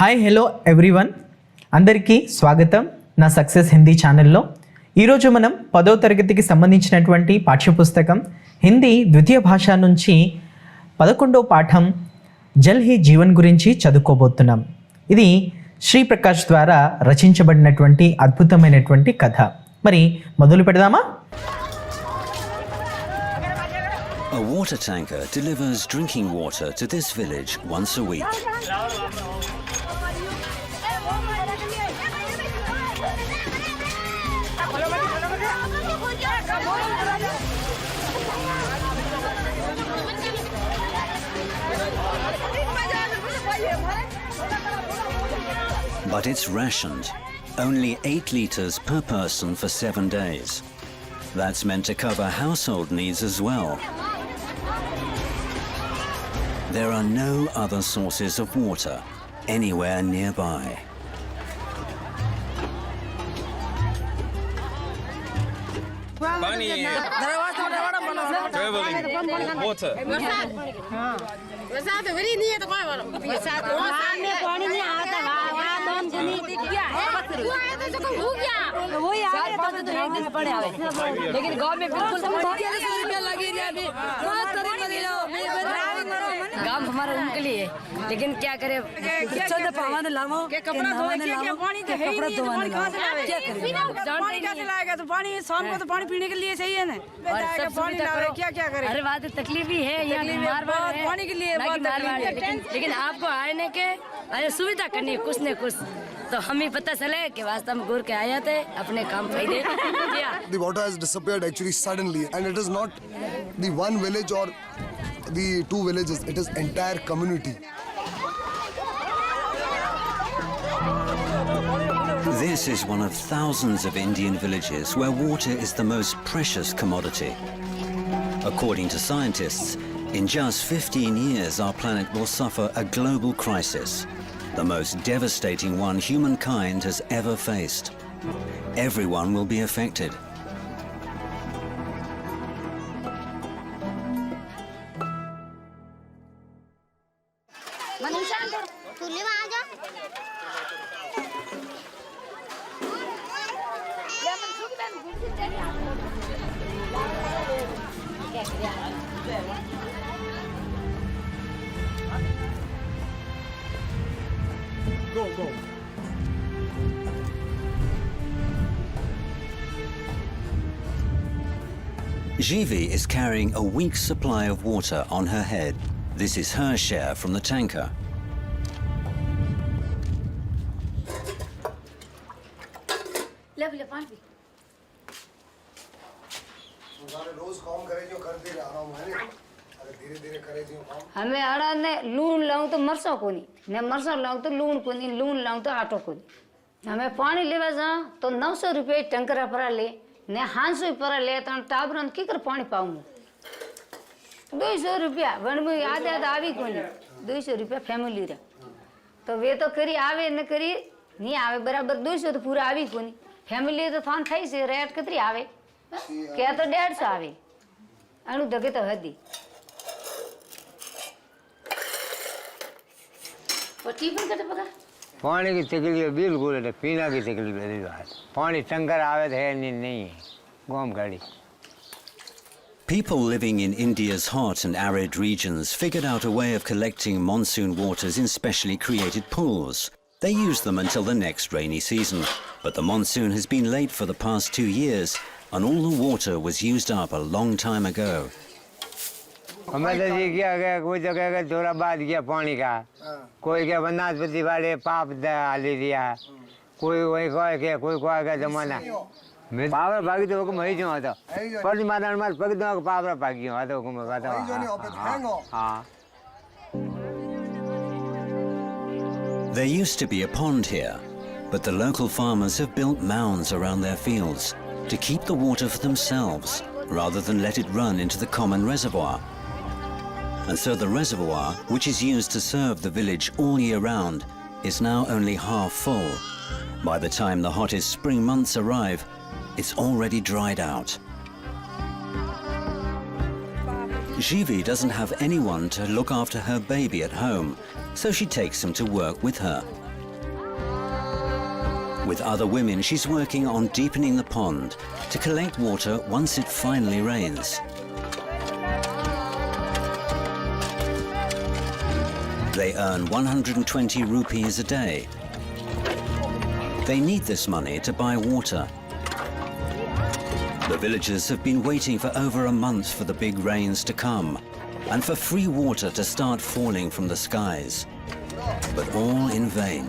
Hi hello everyone, అందరికీ స్వాగతం నా సక్సెస్ హిందీ ఛానల్లో. ఈరోజు మనం 10వ తరగతికి సంబంధించినటువంటి పాఠ్యపుస్తకం హిందీ ద్వితీయ భాష నుంచి 11వ పాఠం జల్ హీ జీవన్ గురించి చదువుకోబోతున్నాం. ఇది శ్రీ ప్రకాష్ ద్వారా రచించబడినటువంటి అద్భుతమైనటువంటి కథ. మరి మొదలు పెడదామా? A water tanker delivers drinking water to this village once a week. But it's rationed. Only 8 litres per person for 7 days. That's meant to cover household needs as well. There are no other sources of water anywhere nearby. Water. बरसात भरी नहीं है तो कौन वाला बरसात में पानी नहीं आता वहां तो दिख गया है वो आया तो जो हो गया वो ही आया तो एक दिन पड़े आवे लेकिन गांव में बिल्कुल 1100 रुपया लगे रे अभी बहुत तरह का ले लो गांव हमारा उनके लिए लेकिन क्या करे चल पावन लाओ के कपड़ा धोने लाओ पानी तो है ही नहीं पानी कहां से लावे क्या करे पानी कैसे लाएगा तो पानी शाम को तो पानी पीने के लिए चाहिए ना पानी लावे क्या क्या करे अरे बात तकलीफ ही है यहां मार पानी के लिए लेकिन आपको आने के सुविधा करनी है कुछ न कुछ तो हमें पता चले कि वास्तव में घूर के आए थे अपने काम फायदे किया. The water has disappeared actually suddenly, and it is not the one village or the 2 villages, it is entire community. This is one of thousands of Indian villages where water is the most precious commodity. According to scientists, in just 15 years our planet will suffer a global crisis, the most devastating one humankind has ever faced. Everyone will be affected. Go. Jeevan is carrying a week's supply of water on her head. This is her share from the tanker. हमें आड़ा ने लून लाऊं तो मरसा कोनी ने मरसा लाऊं तो लून कोनी लून लाऊं तो आटो कोनी हमें पानी लेवा जा तो 900 रुपये टंकरा पर ले ने 500 पर ले तो टाबरन की कर पानी पाऊं 200 रुपया वन में याद आवी कोनी 200 रुपया फैमिली रे तो वे तो करी आवे न करी नहीं आवे बराबर 200 तो पूरा आवी कोनी फैमिली तो थान थाई से रेट कतरी आवे क्या तो 150 आवे अणु दगे तो हदी पानी की तकलीफ बिल्कुल है, पीना की तकलीफ है. पानी टंकर आवे है नहीं है गांव गाड़ी. People living in India's hot and arid regions figured out a way of collecting monsoon waters in specially created pools. They use them until the next rainy season, but the monsoon has been late for the past 2 years and all the water was used up a long time ago. हमें तो जी क्या गया कोई जगह का थोड़ा बाद गया पानी का कोई क्या वनस्पति वाले पाप डाली दिया कोई वही कहे के कोई कहे जमाना मैं पावर भागी तो को मही जो आता पर माता मार पग दो पावर भागी हो तो को बता हां. There used to be a pond here, but the local farmers have built mounds around their fields to keep the water for themselves rather than let it run into the common reservoir. And so the reservoir, which is used to serve the village all year round, is now only half full. By the time the hottest spring months arrive, it's already dried out. Jeevan doesn't have anyone to look after her baby at home, so she takes him to work with her. With other women, she's working on deepening the pond to collect water once it finally rains. They earn 120 rupees a day. They need this money to buy water. The villagers have been waiting for over a month for the big rains to come and for free water to start falling from the skies. But all in vain.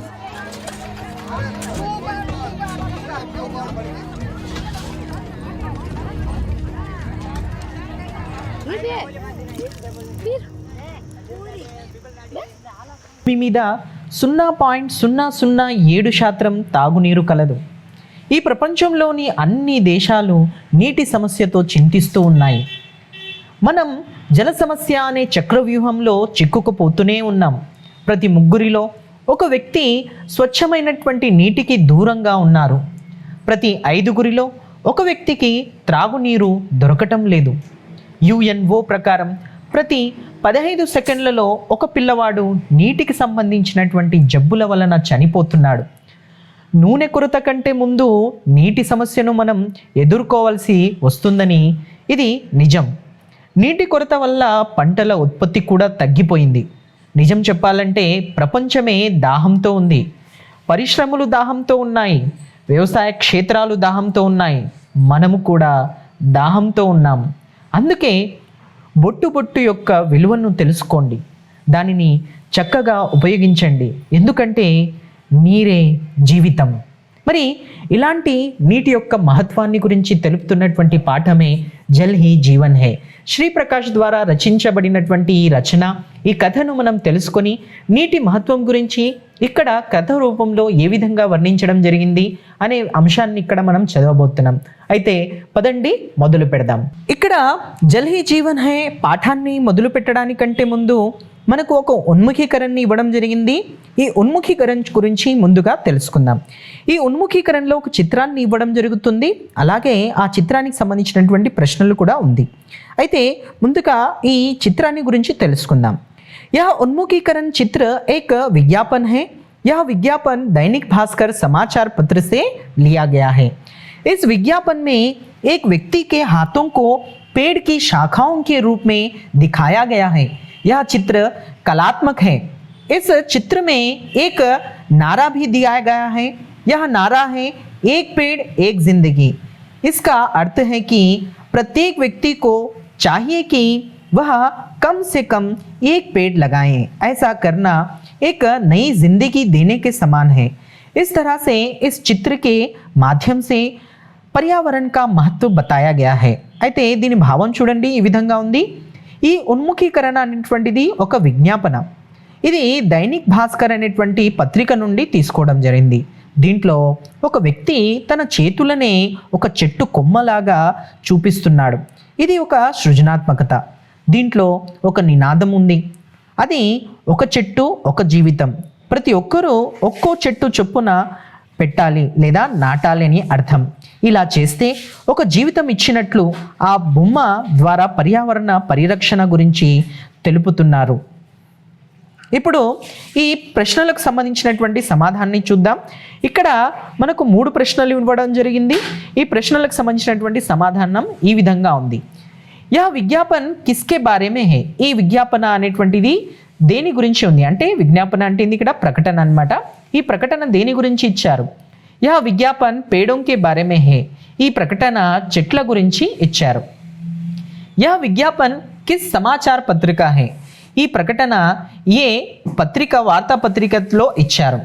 భూమి మీద 0.007% తాగునీరు కలదు. ఈ ప్రపంచంలోని అన్ని దేశాలు నీటి సమస్యతో చింతిస్తూ ఉన్నాయి. మనం జల సమస్య అనే చక్రవ్యూహంలో చిక్కుకుపోతూనే ఉన్నాం. ప్రతి ముగ్గురిలో ఒక వ్యక్తి స్వచ్ఛమైనటువంటి నీటికి దూరంగా ఉన్నారు. ప్రతి 5గురిలో ఒక వ్యక్తికి త్రాగునీరు దొరకటం లేదు. UNO ప్రకారం ప్రతి 15 సెకండ్లలో ఒక పిల్లవాడు నీటికి సంబంధించినటువంటి జబ్బుల వలన చనిపోతున్నాడు. నూనె కొరత కంటే ముందు నీటి సమస్యను మనం ఎదుర్కోవాల్సి వస్తుందని ఇది నిజం. నీటి కొరత వల్ల పంటల ఉత్పత్తి కూడా తగ్గిపోయింది. నిజం చెప్పాలంటే ప్రపంచమే దాహంతో ఉంది. పరిశ్రమలు దాహంతో ఉన్నాయి. వ్యవసాయ క్షేత్రాలు దాహంతో ఉన్నాయి. మనము కూడా దాహంతో ఉన్నాం. అందుకే బొట్టు బొట్టు యొక్క విలువను తెలుసుకోండి. దానిని చక్కగా ఉపయోగించండి. ఎందుకంటే నీరే జీవితం. మరి ఇలాంటి నీటి యొక్క మహత్వాన్ని గురించి తెలుపుతున్నటువంటి పాఠమే జల్ హీ జీవన్ హే. శ్రీ ప్రకాష్ ద్వారా రచించబడినటువంటి ఈ రచన, ఈ కథను మనం తెలుసుకొని నీటి మహత్వం గురించి ఇక్కడ కథ రూపంలో ఏ విధంగా వర్ణించడం జరిగింది అనే అంశాన్ని ఇక్కడ మనం చదవబోతున్నాం. అయితే పదండి మొదలు పెడదాం. ఇక్కడ జల్ హీ జీవన్ హే పాఠాన్ని మొదలు పెట్టడానికంటే ముందు మనకు ఒక ఉన్ముఖీకరణని ఇవ్వడం జరిగింది. ఈ ఉన్ముఖీకరణ గురించి ముందుగా తెలుసుకుందాం. ఈ ఉన్ముఖీకరణలో ఒక చిత్రాన్ని ఇవ్వడం జరుగుతుంది. అలాగే ఆ చిత్రానికి సంబంధించినటువంటి ప్రశ్నలు కూడా ఉంది. అయితే ముందుగా ఈ చిత్రాన్ని గురించి తెలుసుకుందాం. यह उन्मुखीकरण चित्र एक विज्ञापन है. यह विज्ञापन दैनिक भास्कर समाचार पत्र से लिया गया है. इस विज्ञापन में एक व्यक्ति के हाथों को पेड़ की शाखाओं के रूप में दिखाया गया है. यह चित्र कलात्मक है. इस चित्र में एक नारा भी दिया गया है. यह नारा है एक पेड़ एक जिंदगी. इसका अर्थ है कि प्रत्येक व्यक्ति को चाहिए कि वह कम से कम एक पेड़ लगाएं. ऐसा करना एक नई जिंदगी देने के समान है. इस तरह से इस चित्र के माध्यम से पर्यावरण का महत्व बताया गया है. అయితే దీని భావం చూడండి, ఈ విధంగా ఉంది. ఈ ఉన్ముఖీకరణ అనేటువంటిది ఒక విజ్ఞాపన. ఇది దైనిక్ భాస్కర్ అనేటువంటి పత్రిక నుండి తీసుకోవడం జరిగింది. దీంట్లో ఒక వ్యక్తి తన చేతులనే ఒక చెట్టు కొమ్మలాగా చూపిస్తున్నాడు. ఇది ఒక సృజనాత్మకత. దీంట్లో ఒక నినాదం ఉంది. అది ఒక చెట్టు ఒక జీవితం. ప్రతి ఒక్కరూ ఒక్కో చెట్టు చొప్పున పెట్టాలి లేదా నాటాలి అని అర్థం. ఇలా చేస్తే ఒక జీవితం ఇచ్చినట్లు ఆ బొమ్మ ద్వారా పర్యావరణ పరిరక్షణ గురించి తెలుపుతున్నారు. ఇప్పుడు ఈ ప్రశ్నలకు సంబంధించినటువంటి సమాధానాన్ని చూద్దాం. ఇక్కడ మనకు 3 ప్రశ్నలు ఇవ్వడం జరిగింది. ఈ ప్రశ్నలకు సంబంధించినటువంటి సమాధానం ఈ విధంగా ఉంది. యా విజ్ఞాపన్ కిస్కే బారే మే హే. ఈ విజ్ఞాపన అనేటువంటిది దేని గురించి ఉంది అంటే, విజ్ఞాపన అంటే ఇక్కడ ప్రకటన అన్నమాట. ఈ ప్రకటన దేని గురించి ఇచ్చారు? యా విజ్ఞాపన్ పేడోంకే బారే మే హే. ఈ ప్రకటన చెట్ల గురించి ఇచ్చారు. యా విజ్ఞాపన్ కిస్ సమాచార్ పత్రిక హే. ఈ ప్రకటన ఏ పత్రిక వార్తాపత్రికలో ఇచ్చారు?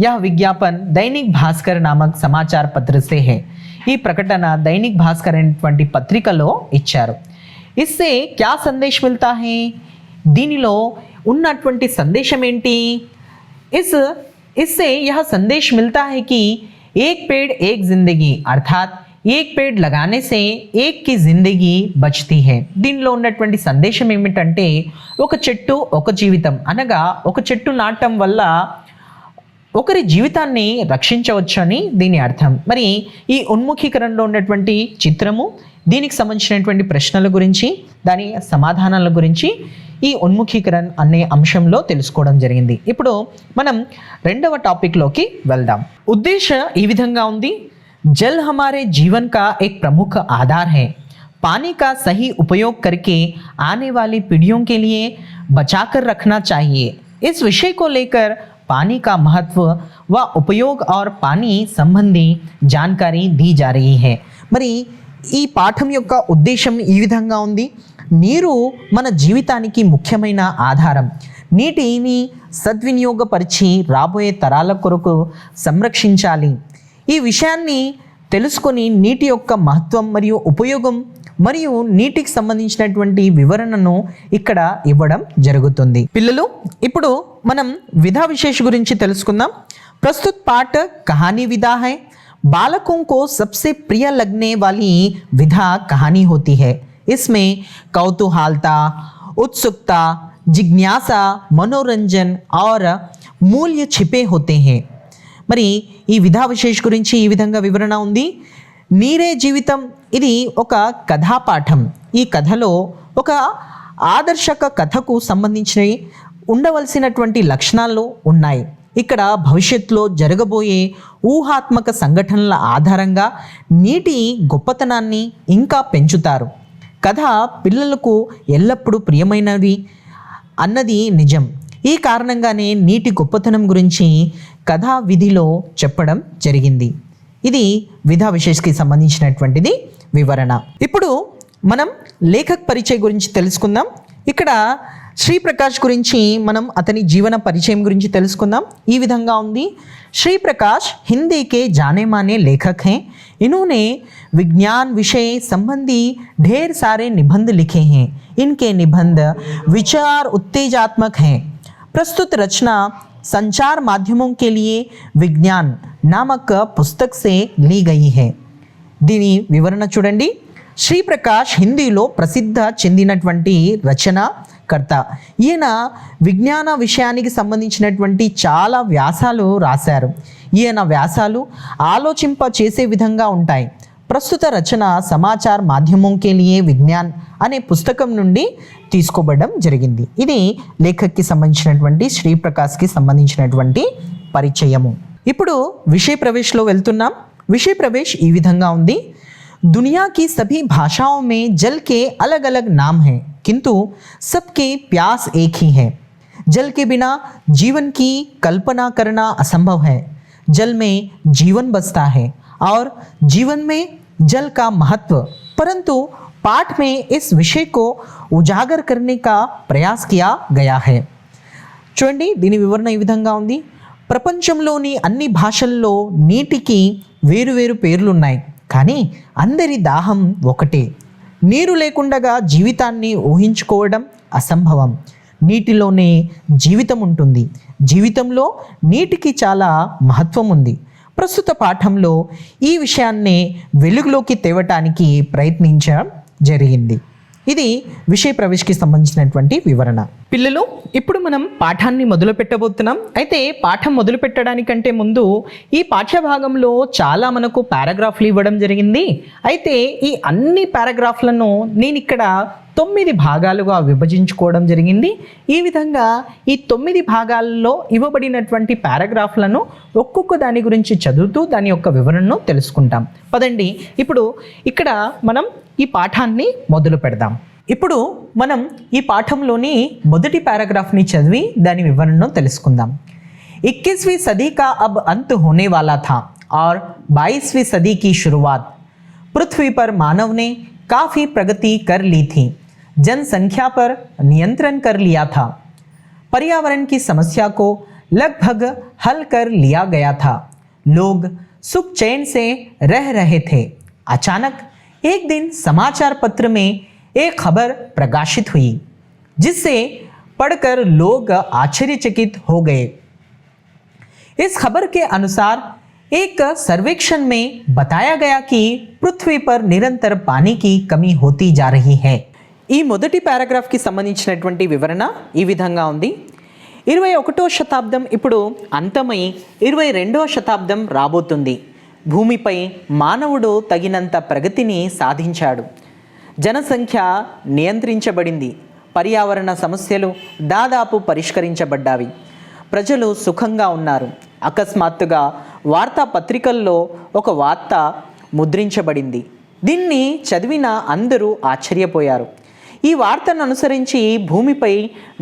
యా విజ్ఞాపన్ దైనిక్ భాస్కర్ నామక్ సమాచార్ పత్ర సే హే. ఈ ప్రకటన దైనిక్ భాస్కర్ అనేటువంటి పత్రికలో ఇచ్చారు. ఇస్సే క్యా సందేశ్ మిల్తా హే. దీనిలో ఉన్నటువంటి సందేశం ఏంటి? इससे यह संदेश मिलता है कि एक पेड़ एक जिंदगी, अर्थात एक पेड़ लगाने से एक की जिंदगी बचती है. దీనిలో ఉన్నటువంటి సందేశం ఏమిటంటే, ఒక చెట్టు ఒక జీవితం అనగా ఒక చెట్టు నాటడం వల్ల ఒకరి జీవితాన్ని రక్షించవచ్చు అని దీని అర్థం. మరి ఈ ఉన్ముఖీకరణలో ఉన్నటువంటి చిత్రము, దీనికి సంబంధించినటువంటి ప్రశ్నల గురించి, దాని సమాధానాల గురించి ఈ ఉన్ముఖీకరణ అనే అంశంలో తెలుసుకోవడం జరిగింది. ఇప్పుడు మనం రెండవ టాపిక్లోకి వెళ్దాం. ఉద్దేశం ఈ విధంగా ఉంది. జల్ हमारे जीवन का एक प्रमुख आधार है. पानी का सही उपयोग करके आने वाली पीढ़ियों के लिए बचाकर रखना चाहिए. इस विषय को लेकर पानी का महत्व व उपयोग और पानी संबंधी जानकारी दी जा रही है. మరి ఈ పాఠం యొక్క ఉద్దేశం ఈ విధంగా ఉంది. నీరు మన జీవితానికి ముఖ్యమైన ఆధారం. నీటిని సద్వినియోగపరిచి రాబోయే తరాల కొరకు సంరక్షించాలి. ఈ విషయాన్ని తెలుసుకొని నీటి యొక్క మహత్వం మరియు ఉపయోగం మరియు నీటికి సంబంధించినటువంటి వివరణను ఇక్కడ ఇవ్వడం జరుగుతుంది. పిల్లలు, ఇప్పుడు మనం విधा विशेष గురించి తెలుసుకుందాం. प्रस्तुत पाठ कहानी विधा है. बालकों को सबसे प्रिय लगने वाली विधा कहानी होती है. इसमें कौतूहलता, उत्सुकता, जिज्ञासा, मनोरंजन और मूल्य छिपे होते हैं. మరి ఈ విधा विशेष గురించి ఈ విధంగా వివరణ ఉంది. నీరే జీవితం ఇది ఒక కథాపాఠం. ఈ కథలో ఒక ఆదర్శక కథకు సంబంధించిన ఉండవలసినటువంటి లక్షణాలు ఉన్నాయి. ఇక్కడ భవిష్యత్తులో జరగబోయే ఊహాత్మక సంఘటనల ఆధారంగా నీటి గొప్పతనాన్ని ఇంకా పెంచుతారు. కథ పిల్లలకు ఎల్లప్పుడూ ప్రియమైనది అన్నది నిజం. ఈ కారణంగానే నీటి గొప్పతనం గురించి కథా విధిలో చెప్పడం జరిగింది. ఇది విधा విశేష్కి సంబంధించినటువంటిది వివరణ. ఇప్పుడు మనం లేఖక్ పరిచయం గురించి తెలుసుకుందాం. ఇక్కడ श्री प्रकाश गुरिंची मनम अतनी जीवन परिचय गुरिंची तेलुसुकुंदाम. ई विधंगा उंदी. श्री प्रकाश हिंदी के जाने माने लेखक हैं. इन्होंने विज्ञान विषय संबंधी ढेर सारे निबंध लिखे हैं. इनके निबंध विचार उत्तेजात्मक हैं. प्रस्तुत रचना संचार माध्यमों के लिए विज्ञान नामक पुस्तक से ली गई है. దీని వివరణ చూడండి. శ్రీ ప్రకాష్ హిందీలో ప్రసిద్ధ చెందినటువంటి రచనకర్త. ఈయన విజ్ఞాన విషయానికి సంబంధించినటువంటి చాలా వ్యాసాలు రాశారు. ఈయన వ్యాసాలు ఆలోచింప చేసే విధంగా ఉంటాయి. ప్రస్తుత రచన సమాచార మాధ్యమం కే లియే విజ్ఞాన్ అనే పుస్తకం నుండి తీసుకోబడడం జరిగింది. ఇది లేఖక్కి సంబంధించినటువంటి శ్రీ ప్రకాష్కి సంబంధించినటువంటి పరిచయము. ఇప్పుడు విషయ ప్రవేశ్లో వెళ్తున్నాం. विषय प्रवेश ई विधंगा उंदी. दुनिया की सभी भाषाओं में जल के अलग अलग नाम हैं, किंतु सबके प्यास एक ही है. जल के बिना जीवन की कल्पना करना असंभव है. जल में जीवन बसता है और जीवन में जल का महत्व, परंतु पाठ में इस विषय को उजागर करने का प्रयास किया गया है. చూడండి, దీని వివరణ ఈ విధంగా ఉంది. ప్రపంచంలోని అన్ని భాషల్లో నీటికి వేరువేరు పేర్లున్నాయి, కానీ అందరి దాహం ఒకటే. నీరు లేకుండా జీవితాన్ని ఊహించుకోవడం అసంభవం. నీటిలోనే జీవితం ఉంటుంది. జీవితంలో నీటికి చాలా మహత్వం ఉంది. ప్రస్తుత పాఠంలో ఈ విషయాన్నే వెలుగులోకి తేవటానికి ప్రయత్నించడం జరిగింది. ఇది విషయ ప్రవేశకి సంబంధించినటువంటి వివరణ. పిల్లలు, ఇప్పుడు మనం పాఠాన్ని మొదలు పెట్టబోతున్నాం. అయితే పాఠం మొదలు పెట్టడానికంటే ముందు ఈ పాఠ్యభాగంలో చాలా మనకు పారాగ్రాఫ్లు ఇవ్వడం జరిగింది. అయితే ఈ అన్ని పారాగ్రాఫ్లను నేను ఇక్కడ 9 భాగాలుగా విభజించుకోవడం జరిగింది. ఈ విధంగా ఈ 9 భాగాల్లో ఇవ్వబడినటువంటి పారాగ్రాఫ్లను ఒక్కొక్క దాని గురించి చదువుతూ దాని యొక్క వివరణను తెలుసుకుంటాం. పదండి, ఇప్పుడు ఇక్కడ మనం ఈ పాఠాన్ని మొదలు పెడదాం. ఇప్పుడు మనం ఈ పాఠంలోని మొదటి పారాగ్రాఫ్ని చదివి దాని వివరణను తెలుసుకుందాం. 21वीं सदी का अब अंत होने वाला था और 22वीं सदी की शुरुआत. पृथ्वी पर मानव ने काफ़ी प्रगति कर ली थी. जनसंख्या पर नियंत्रण कर लिया था. पर्यावरण की समस्या को लगभग हल कर लिया गया था. लोग सुख चैन से रह रहे थे. अचानक एक दिन समाचार पत्र में एक खबर प्रकाशित हुई, जिससे पढ़कर लोग आश्चर्यचकित हो गए. इस खबर के अनुसार एक सर्वेक्षण में बताया गया कि पृथ्वी पर निरंतर पानी की कमी होती जा रही है. ఈ మొదటి పారాగ్రాఫ్కి సంబంధించినటువంటి వివరణ ఈ విధంగా ఉంది. 21వ శతాబ్దం ఇప్పుడు అంతమై 22వ శతాబ్దం రాబోతుంది. భూమిపై మానవుడు తగినంత ప్రగతిని సాధించాడు. జనసంఖ్య నియంత్రించబడింది. పర్యావరణ సమస్యలు దాదాపు పరిష్కరించబడ్డావి. ప్రజలు సుఖంగా ఉన్నారు. అకస్మాత్తుగా వార్తాపత్రికల్లో ఒక వార్త ముద్రించబడింది. దీన్ని చదివిన అందరూ ఆశ్చర్యపోయారు. ఈ వార్తను అనుసరించి భూమిపై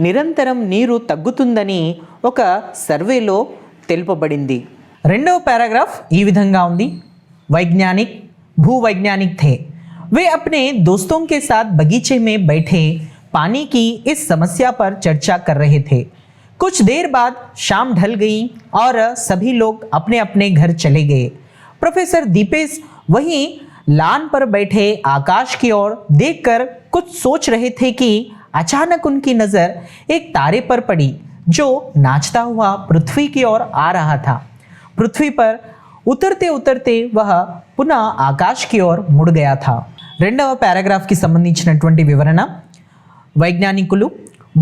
నిరంతరం నీరు తగ్గుతుందని ఒక సర్వేలో తెలుపబడింది. రెండవ పారాగ్రాఫ్ ఈ విధంగా ఉంది. वैज्ञानिक भूवैज्ञानिक थे। वे अपने दोस्तों के साथ बगीचे में बैठे पानी की इस समस्या पर चर्चा कर रहे थे। कुछ देर बाद शाम ढल गई और सभी लोग अपने अपने घर चले गए। प्रोफेसर दीपेश वहीं लान पर बैठे आकाश की ओर देखकर कुछ सोच रहे थे कि अचानक उनकी नज़र एक तारे पर पड़ी जो नाचता हुआ पृथ्वी की ओर आ रहा था। पृथ्वी पर उतरते उतरते वह पुनः आकाश की ओर मुड़ गया था। రెండవ పారాగ్రాఫ్కి సంబంధించినటువంటి వివరణ. వైజ్ఞానికులు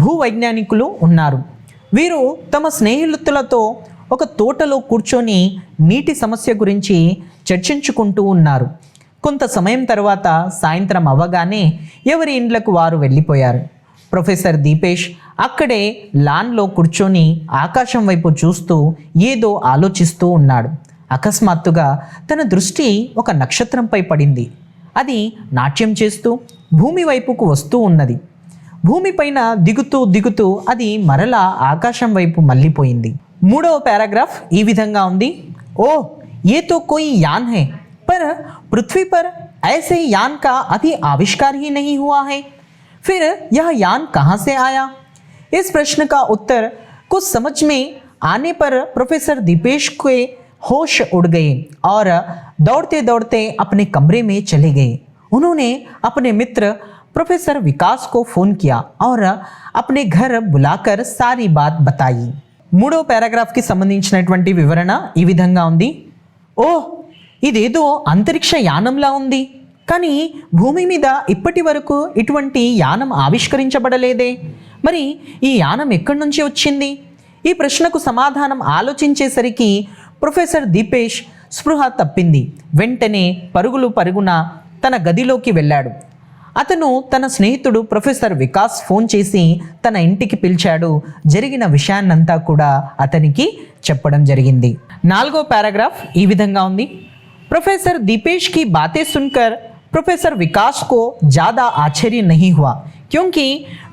భూవైజ్ఞానికులు ఉన్నారు. వీరు తమ స్నేహితులతో ఒక తోటలో కూర్చొని నీటి సమస్య గురించి చర్చించుకుంటూ ఉన్నారు. కొంత సమయం తర్వాత సాయంత్రం అవ్వగానే ఎవరి ఇండ్లకు వారు వెళ్ళిపోయారు. ప్రొఫెసర్ దీపేష్ అక్కడే లాన్లో కూర్చొని ఆకాశం వైపు చూస్తూ ఏదో ఆలోచిస్తూ ఉన్నాడు. అకస్మాత్తుగా తన దృష్టి ఒక నక్షత్రంపై పడింది. అది నాట్యం చేస్తూ భూమి వైపుకు వస్తూ ఉన్నది. భూమిపైన దిగుతూ దిగుతూ అది మరలా ఆకాశం వైపు మళ్ళీపోయింది. మూడవ పారాగ్రాఫ్ ఈ విధంగా ఉంది. ఓ ये तो कोई यान है, पर पृथ्वी पर ऐसे यान का अभी आविष्कार ही नहीं हुआ है। फिर यह यान कहाँ से आया? इस प्रश्न का उत्तर कुछ समझ में आने पर प्रोफेसर दीपेश के होश उड़ गए और दौड़ते दौड़ते अपने कमरे में चले गए। उन्होंने अपने मित्र प्रोफेसर विकास को फ़ोन किया और अपने घर बुलाकर सारी बात बताई. మూడో పారాగ్రాఫ్కి సంబంధించినటువంటి వివరణ ఈ విధంగా ఉంది. ఓ ఇదేదో అంతరిక్ష యానంలా ఉంది, కానీ భూమి మీద ఇప్పటి వరకు ఇటువంటి యానం ఆవిష్కరించబడలేదే. మరి ఈ యానం ఎక్కడి నుంచి వచ్చింది? ఈ ప్రశ్నకు సమాధానం ఆలోచించేసరికి ప్రొఫెసర్ దీపేష్ స్పృహ తప్పింది. వెంటనే పరుగున తన గదిలోకి వెళ్ళాడు. అతను తన స్నేహితుడు ప్రొఫెసర్ వికాస్ ఫోన్ చేసి తన ఇంటికి పిలిచాడు. జరిగిన విషయాన్నంతా కూడా అతనికి చెప్పడం జరిగింది. నాలుగో పారాగ్రాఫ్ ఈ విధంగా ఉంది. प्रोफेसर दीपेश की बातें सुनकर प्रोफेसर विकास को ज़्यादा आश्चर्य नहीं हुआ, क्योंकि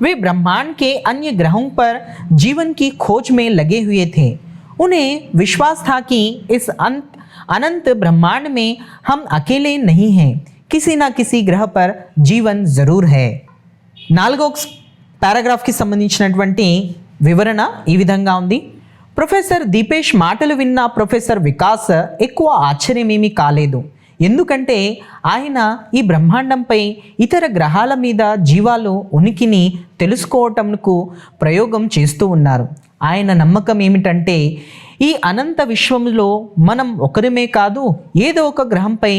वे ब्रह्मांड के अन्य ग्रहों पर जीवन की खोज में लगे हुए थे। उन्हें विश्वास था कि इस अनंत ब्रह्मांड में हम अकेले नहीं हैं, किसी न किसी ग्रह पर जीवन ज़रूर है. నాలుగో పారాగ్రాఫ్కి సంబంధించినటువంటి వివరణ ఈ విధంగా ఉంది. ప్రొఫెసర్ దీపేష్ మాటలు విన్న ప్రొఫెసర్ వికాస్ ఎక్కువ ఆశ్చర్యమేమీ కాలేదు. ఎందుకంటే ఆయన ఈ బ్రహ్మాండంపై ఇతర గ్రహాల మీద జీవాలు ఉనికిని తెలుసుకోవటంకు ప్రయోగం చేస్తూ ఉన్నారు. ఆయన నమ్మకం ఏమిటంటే ఈ అనంత విశ్వంలో మనం ఒకరిమే కాదు, ఏదో ఒక గ్రహంపై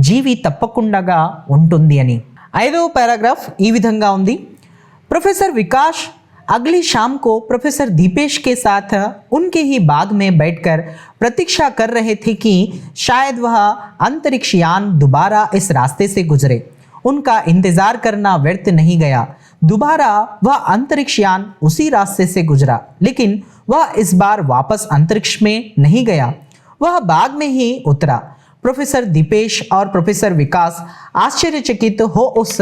జీవి తప్పకుండా ఉంటుంది అని. ఐదవ పారాగ్రాఫ్ ఈ విధంగా ఉంది. ప్రొఫెసర్ వికాస్ अगली शाम को प्रोफेसर दीपेश के साथ उनके ही बाग में बैठकर प्रतीक्षा कर रहे थे कि शायद वह अंतरिक्ष यान दोबारा इस रास्ते से गुजरे. उनका इंतज़ार करना व्यर्थ नहीं गया. दोबारा वह अंतरिक्ष यान उसी रास्ते से गुजरा, लेकिन वह इस बार वापस अंतरिक्ष में नहीं गया, वह बाग में ही उतरा. प्रोफेसर दीपेश और प्रोफेसर विकास आश्चर्यचकित हो उस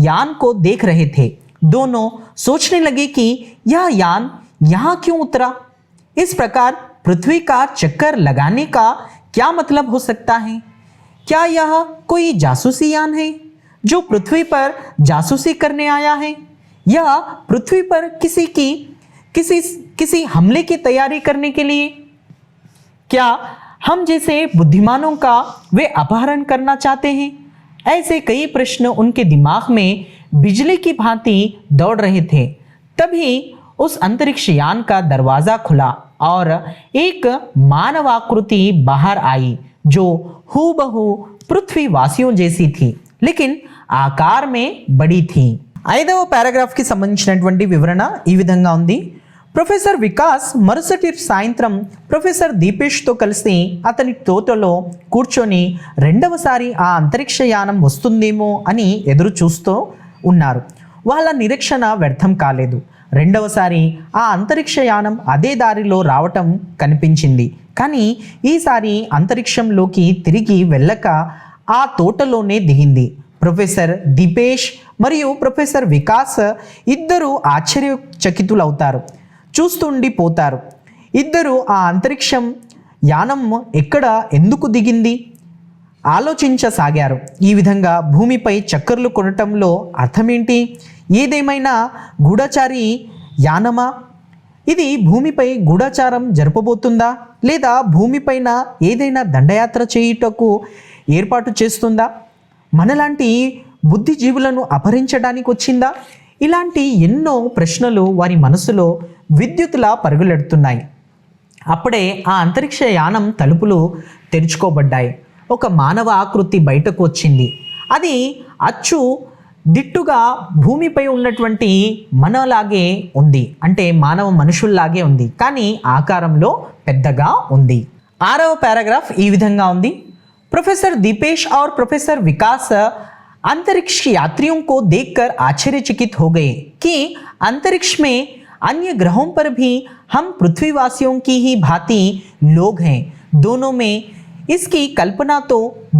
यान को देख रहे थे. दोनों सोचने लगे कि यह यान यहाँ क्यों उतरा? इस प्रकार पृथ्वी का चक्कर लगाने का क्या मतलब हो सकता है? क्या यह कोई जासूसी यान है जो पृथ्वी पर जासूसी करने आया है, या पृथ्वी पर किसी हमले की तैयारी करने के लिए? क्या हम जैसे बुद्धिमानों का वे अपहरण करना चाहते हैं? ऐसे कई प्रश्न उनके दिमाग में बिजली की भांति दौड़ रहे थे. तभी उस अंतरिक्ष यान का दरवाज़ा खुला और एक मानवाकृति बाहर आई जो हूबहू पृथ्वीवासियों जैसी थी, लेकिन आकार में बड़ी थी. ఐదవ పారాగ్రాఫ్కి సంబంధించినటువంటి వివరణ ఈ విధంగా ఉంది. ప్రొఫెసర్ వికాస్ మరుసటి సాయంత్రం ప్రొఫెసర్ దీపేష్తో కలిసి అతని తోటలో కూర్చొని రెండవసారి ఆ అంతరిక్ష యానం వస్తుందేమో అని ఎదురు చూస్తూ ఉన్నారు. వాళ్ళ నిరీక్షణ వ్యర్థం కాలేదు. రెండవసారి ఆ అంతరిక్షయానం అదే దారిలో రావటం కనిపించింది. కానీ ఈసారి అంతరిక్షంలోకి తిరిగి వెళ్ళక ఆ తోటలోనే దిగింది. ప్రొఫెసర్ దీపేష్ మరియు ప్రొఫెసర్ వికాస్ ఇద్దరు ఆశ్చర్యచకితులవుతారు, చూస్తుండిపోతారు. ఇద్దరు ఆ అంతరిక్షం యానం ఎక్కడ ఎందుకు దిగింది ఆలోచించసాగారు. ఈ విధంగా భూమిపై చక్కర్లు కొనటంలో అర్థమేంటి? ఏదేమైనా గూఢచారి యానమా? ఇది భూమిపై గూఢచారం జరపబోతుందా, లేదా భూమిపైన ఏదైనా దండయాత్ర చేయుటకు ఏర్పాటు చేస్తుందా? మనలాంటి బుద్ధిజీవులను అపహరించడానికి వచ్చిందా? ఇలాంటి ఎన్నో ప్రశ్నలు వారి మనసులో విద్యుత్తులా పరుగులెడుతున్నాయి. అప్పుడే ఆ అంతరిక్ష యానం తలుపులు తెరుచుకోబడ్డాయి. ఒక మానవ ఆకృతి బయటకు వచ్చింది. అది అచ్చు దిట్టుగా భూమిపై ఉన్నటువంటి మనలాగే ఉంది, అంటే మానవ మనుషుల్లాగే ఉంది, కానీ ఆకారంలో పెద్దగా ఉంది. 6వ పారాగ్రాఫ్ ఈ విధంగా ఉంది. प्रोफेसर दीपेश और प्रोफेसर विकास अंतरिक्ष यात्रियों को देखकर आश्चर्यचकित हो गए कि अंतरिक्ष में अन्य ग्रहों पर भी हम पृथ्वीवासियों की ही भांति लोग हैं। दोनों में इसकी कल्पना तो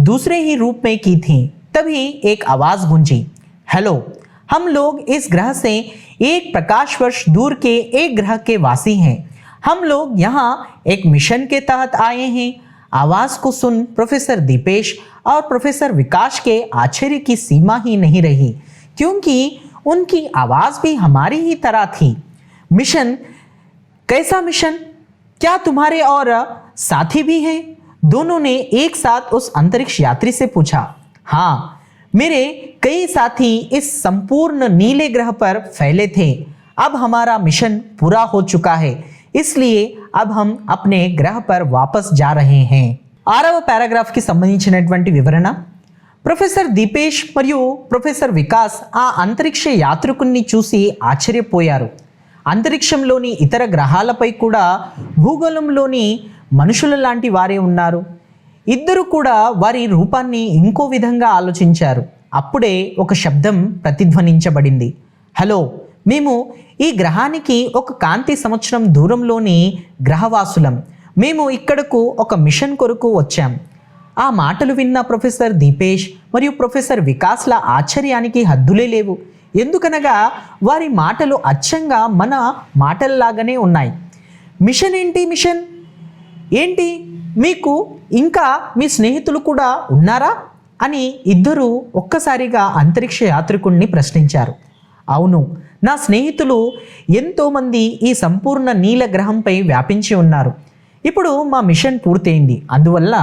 दूसरे ही रूप में की थी। तभी एक आवाज गूंजी, हेलो, हम लोग इस ग्रह से एक प्रकाश वर्ष दूर के एक ग्रह के वासी हैं। हम लोग यहाँ एक मिशन के तहत आए हैं। आवाज को सुन प्रोफेसर दीपेश और प्रोफेसर विकास के आश्चर्य की सीमा ही नहीं रही, क्योंकि उनकी आवाज भी हमारी ही तरह थी। मिशन? कैसा मिशन? क्या तुम्हारे और साथी भी हैं? दोनों ने एक साथ उस अंतरिक्ष यात्री से पूछा। हाँ, मेरे कई साथी इस संपूर्ण नीले ग्रह पर फैले थे। अब हमारा मिशन पूरा हो चुका है, इसलिए अब हम अपने ग्रह पर वापस जा रहे हैं। 6వ పారాగ్రాఫ్ కి సంబంధించినటువంటి వివరణ. ప్రొఫెసర్ దీపేష్ మరియు ప్రొఫెసర్ వికాస్ ఆ అంతరిక్ష యాత్రికుల్ని చూసి ఆశ్చర్యపోయారు. అంతరిక్షంలోని ఇతర గ్రహాలపై కూడా భూగోళంలోని మనుషుల లాంటి వారే ఉన్నారు. ఇద్దరు కూడా వారి రూపాన్ని ఇంకో విధంగా ఆలోచించారు. అప్పుడే ఒక శబ్దం ప్రతిధ్వనించబడింది. హలో, మేము ఈ గ్రహానికి ఒక కాంతి సంవత్సరం దూరంలోని గ్రహవాసులం. మేము ఇక్కడకు ఒక మిషన్ కొరకు వచ్చాం. ఆ మాటలు విన్న ప్రొఫెసర్ దీపేష్ మరియు ప్రొఫెసర్ వికాస్ల ఆశ్చర్యానికి హద్దులే లేవు. ఎందుకనగా వారి మాటలు అచ్చంగా మన మాటల్లాగానే ఉన్నాయి. మిషన్ ఏంటి? మిషన్ ఏంటి? మీకు ఇంకా మీ స్నేహితులు కూడా ఉన్నారా అని ఇద్దరు ఒక్కసారిగా అంతరిక్ష యాత్రికుణ్ణి ప్రశ్నించారు. అవును, నా స్నేహితులు ఎంతోమంది ఈ సంపూర్ణ నీల గ్రహంపై వ్యాపించి ఉన్నారు. ఇప్పుడు మా మిషన్ పూర్తయింది, అందువల్ల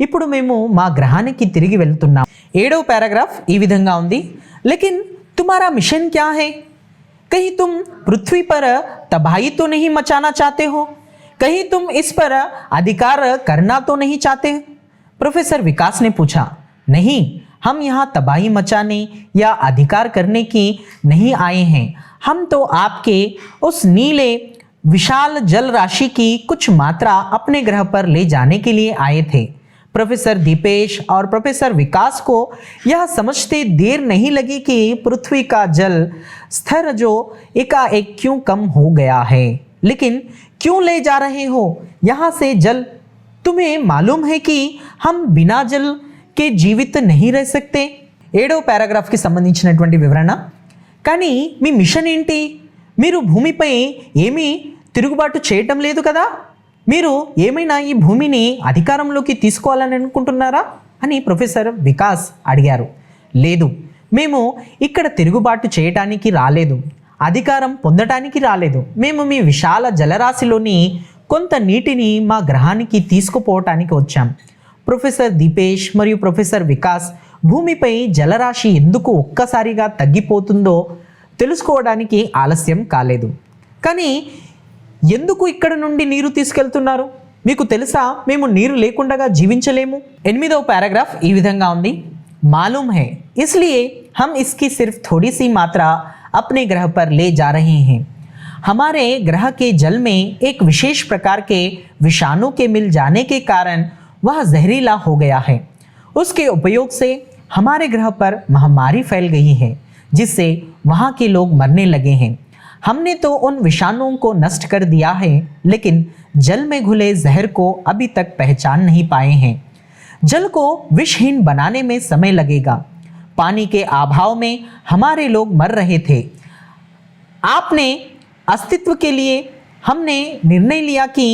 ఇప్పుడు మేము మా గ్రహానికి తిరిగి వెళ్తున్నాం. 7వ పారాగ్రాఫ్ ఈ విధంగా ఉంది. लेकिन तुम्हारा मिशन क्या है? कहीं तुम पृथ्वी पर तबाही तो नहीं मचाना चाहते हो? कहीं तुम इस पर अधिकार करना तो नहीं चाहते? प्रोफेसर विकास ने पूछा। नहीं, हम यहाँ तबाही मचाने या अधिकार करने की नहीं आए हैं। हम तो आपके उस नीले विशाल जल राशि की कुछ मात्रा अपने ग्रह पर ले जाने के लिए आए थे। प्रोफेसर दीपेश और प्रोफेसर विकास को यह समझते देर नहीं लगी कि पृथ्वी का जल स्तर जो एकाएक क्यों कम हो गया है। लेकिन क्यों ले जा रहे हो यहाँ से जल? तुम्हें मालूम है कि हम बिना जल के జీవిత नहीं रह सकते. 7వ పారాగ్రాఫ్కి సంబంధించినటువంటి వివరణ. కానీ మీ మిషన్ ఏంటి? మీరు భూమిపై ఏమీ తిరుగుబాటు చేయటం లేదు కదా? మీరు ఏమైనా ఈ భూమిని అధికారంలోకి తీసుకోవాలని అనుకుంటున్నారా అని ప్రొఫెసర్ వికాస్ అడిగారు. లేదు, మేము ఇక్కడ తిరుగుబాటు చేయటానికి రాలేదు, అధికారం పొందటానికి రాలేదు. మేము మీ విశాల జలరాశిలోని కొంత నీటిని మా గ్రహానికి తీసుకుపోవటానికి వచ్చాం. ప్రొఫెసర్ దీపేష్ మరియు ప్రొఫెసర్ వికాస్ భూమిపై జలరాశి ఎందుకు ఒక్కసారిగా తగ్గిపోతుందో తెలుసుకోవడానికి ఆలస్యం కాలేదు. కానీ ఎందుకు ఇక్కడ నుండి నీరు తీసుకెళ్తున్నారు? మీకు తెలుసా, మేము నీరు లేకుండా జీవించలేము. 8వ పారాగ్రాఫ్ ఈ విధంగా ఉంది. मालूम है, इसलिए हम इसकी सिर्फ थोड़ी सी मात्रा अपने ग्रह पर ले जा रहे हैं। हमारे ग्रह के जल में एक विशेष प्रकार के विषाणु के मिल जाने के कारण वह जहरीला हो गया है। उसके उपयोग से हमारे ग्रह पर महामारी फैल गई है, जिससे वहाँ के लोग मरने लगे हैं। हमने तो उन विषाणुओं को नष्ट कर दिया है, लेकिन जल में घुले जहर को अभी तक पहचान नहीं पाए हैं। जल को विषहीन बनाने में समय लगेगा। पानी के अभाव में हमारे लोग मर रहे थे। आपने अस्तित्व के लिए हमने निर्णय लिया कि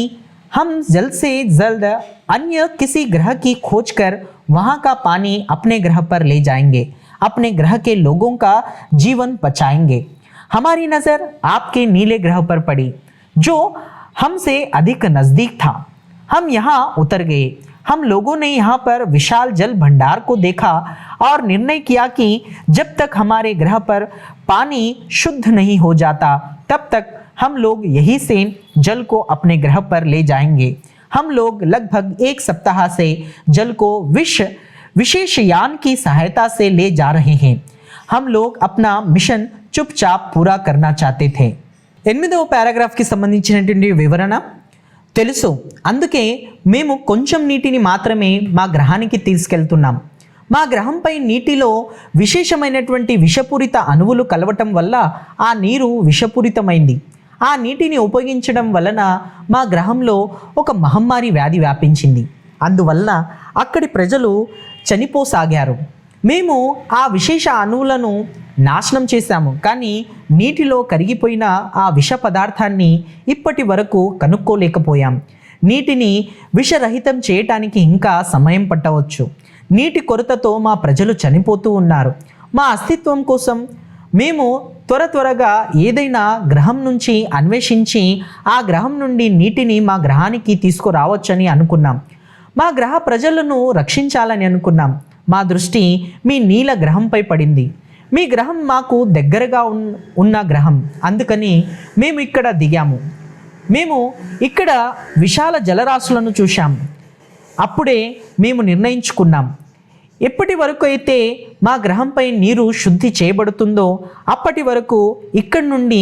हम जल्द से जल्द अन्य किसी ग्रह की खोज कर वहाँ का पानी अपने ग्रह पर ले जाएंगे, अपने ग्रह के लोगों का जीवन बचाएंगे। हमारी नज़र आपके नीले ग्रह पर पड़ी, जो हमसे अधिक नज़दीक था। हम यहाँ उतर गए। हम लोगों ने यहाँ पर विशाल जल भंडार को देखा और निर्णय किया कि जब तक हमारे ग्रह पर पानी शुद्ध नहीं हो जाता, तब तक हम लोग यहीं से जल को अपने ग्रह पर ले जाएंगे। हम लोग लगभग 1 सप्ताह से जल को विशेष यान की सहायता से ले जा रहे हैं। हम लोग अपना मिशन चुपचाप पूरा करना चाहते थे। 8వ పారాగ్రాఫ్కి సంబంధించినటువంటి వివరణ. తెలుసు, అందుకే మేము కొంచెం నీటిని మాత్రమే మా గ్రహానికి తీసుకెళ్తున్నాం. మా గ్రహంపై నీటిలో విశేషమైనటువంటి విషపూరిత అణువులు కలవటం వల్ల ఆ నీరు విషపూరితమైంది. ఆ నీటిని ఉపయోగించడం వలన మా గ్రహంలో ఒక మహమ్మారి వ్యాధి వ్యాపించింది. అందువల్ల అక్కడి ప్రజలు చనిపోసాగారు. మేము ఆ విశేష అణువులను నాశనం చేశాము, కానీ నీటిలో కరిగిపోయిన ఆ విష పదార్థాన్ని ఇప్పటి వరకు కనుక్కోలేకపోయాం. నీటిని విషరహితం చేయటానికి ఇంకా సమయం పట్టవచ్చు. నీటి కొరతతో మా ప్రజలు చనిపోతూ ఉన్నారు. మా అస్తిత్వం కోసం మేము త్వరగా ఏదైనా గ్రహం నుంచి అన్వేషించి ఆ గ్రహం నుండి నీటిని మా గ్రహానికి తీసుకురావచ్చని అనుకున్నాం. మా గ్రహ ప్రజలను రక్షించాలని అనుకున్నాం. మా దృష్టి మీ నీల గ్రహంపై పడింది. మీ గ్రహం మాకు దగ్గరగా ఉన్న గ్రహం, అందుకని మేము ఇక్కడ దిగాము. మేము ఇక్కడ విశాల జలరాశులను చూశాం. అప్పుడే మేము నిర్ణయించుకున్నాం, ఎప్పటి వరకు అయితే మా గ్రహంపై నీరు శుద్ధి చేయబడుతుందో అప్పటి వరకు ఇక్కడి నుండి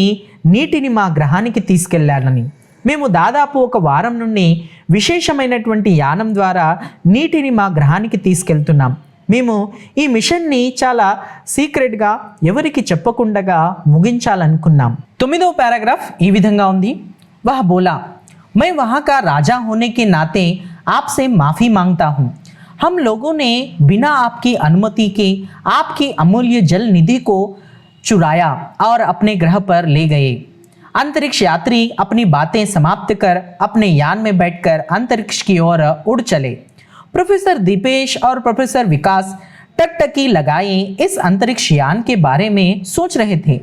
నీటిని మా గ్రహానికి తీసుకెళ్లాలని. మేము దాదాపు 1 వారం నుండి విశేషమైనటువంటి యానం ద్వారా నీటిని మా గ్రహానికి తీసుకెళ్తున్నాం. మేము ఈ మిషన్ని చాలా సీక్రెట్గా ఎవరికి చెప్పకుండా ముగించాలనుకున్నాం. 9వ పారాగ్రాఫ్ ఈ విధంగా ఉంది. वह बोला, मैं वहाँ का राजा होने के नाते आपसे माफ़ी मांगता हूँ. हम लोगों ने बिना आपकी अनुमति के आपकी अमूल्य जल निधि को चुराया और अपने ग्रह पर ले गए. अंतरिक्ष यात्री अपनी बातें समाप्त कर अपने यान में बैठकर अंतरिक्ष की ओर उड़ चले. प्रोफेसर दीपेश और प्रोफेसर विकास टकटकी लगाए इस अंतरिक्ष यान के बारे में सोच रहे थे.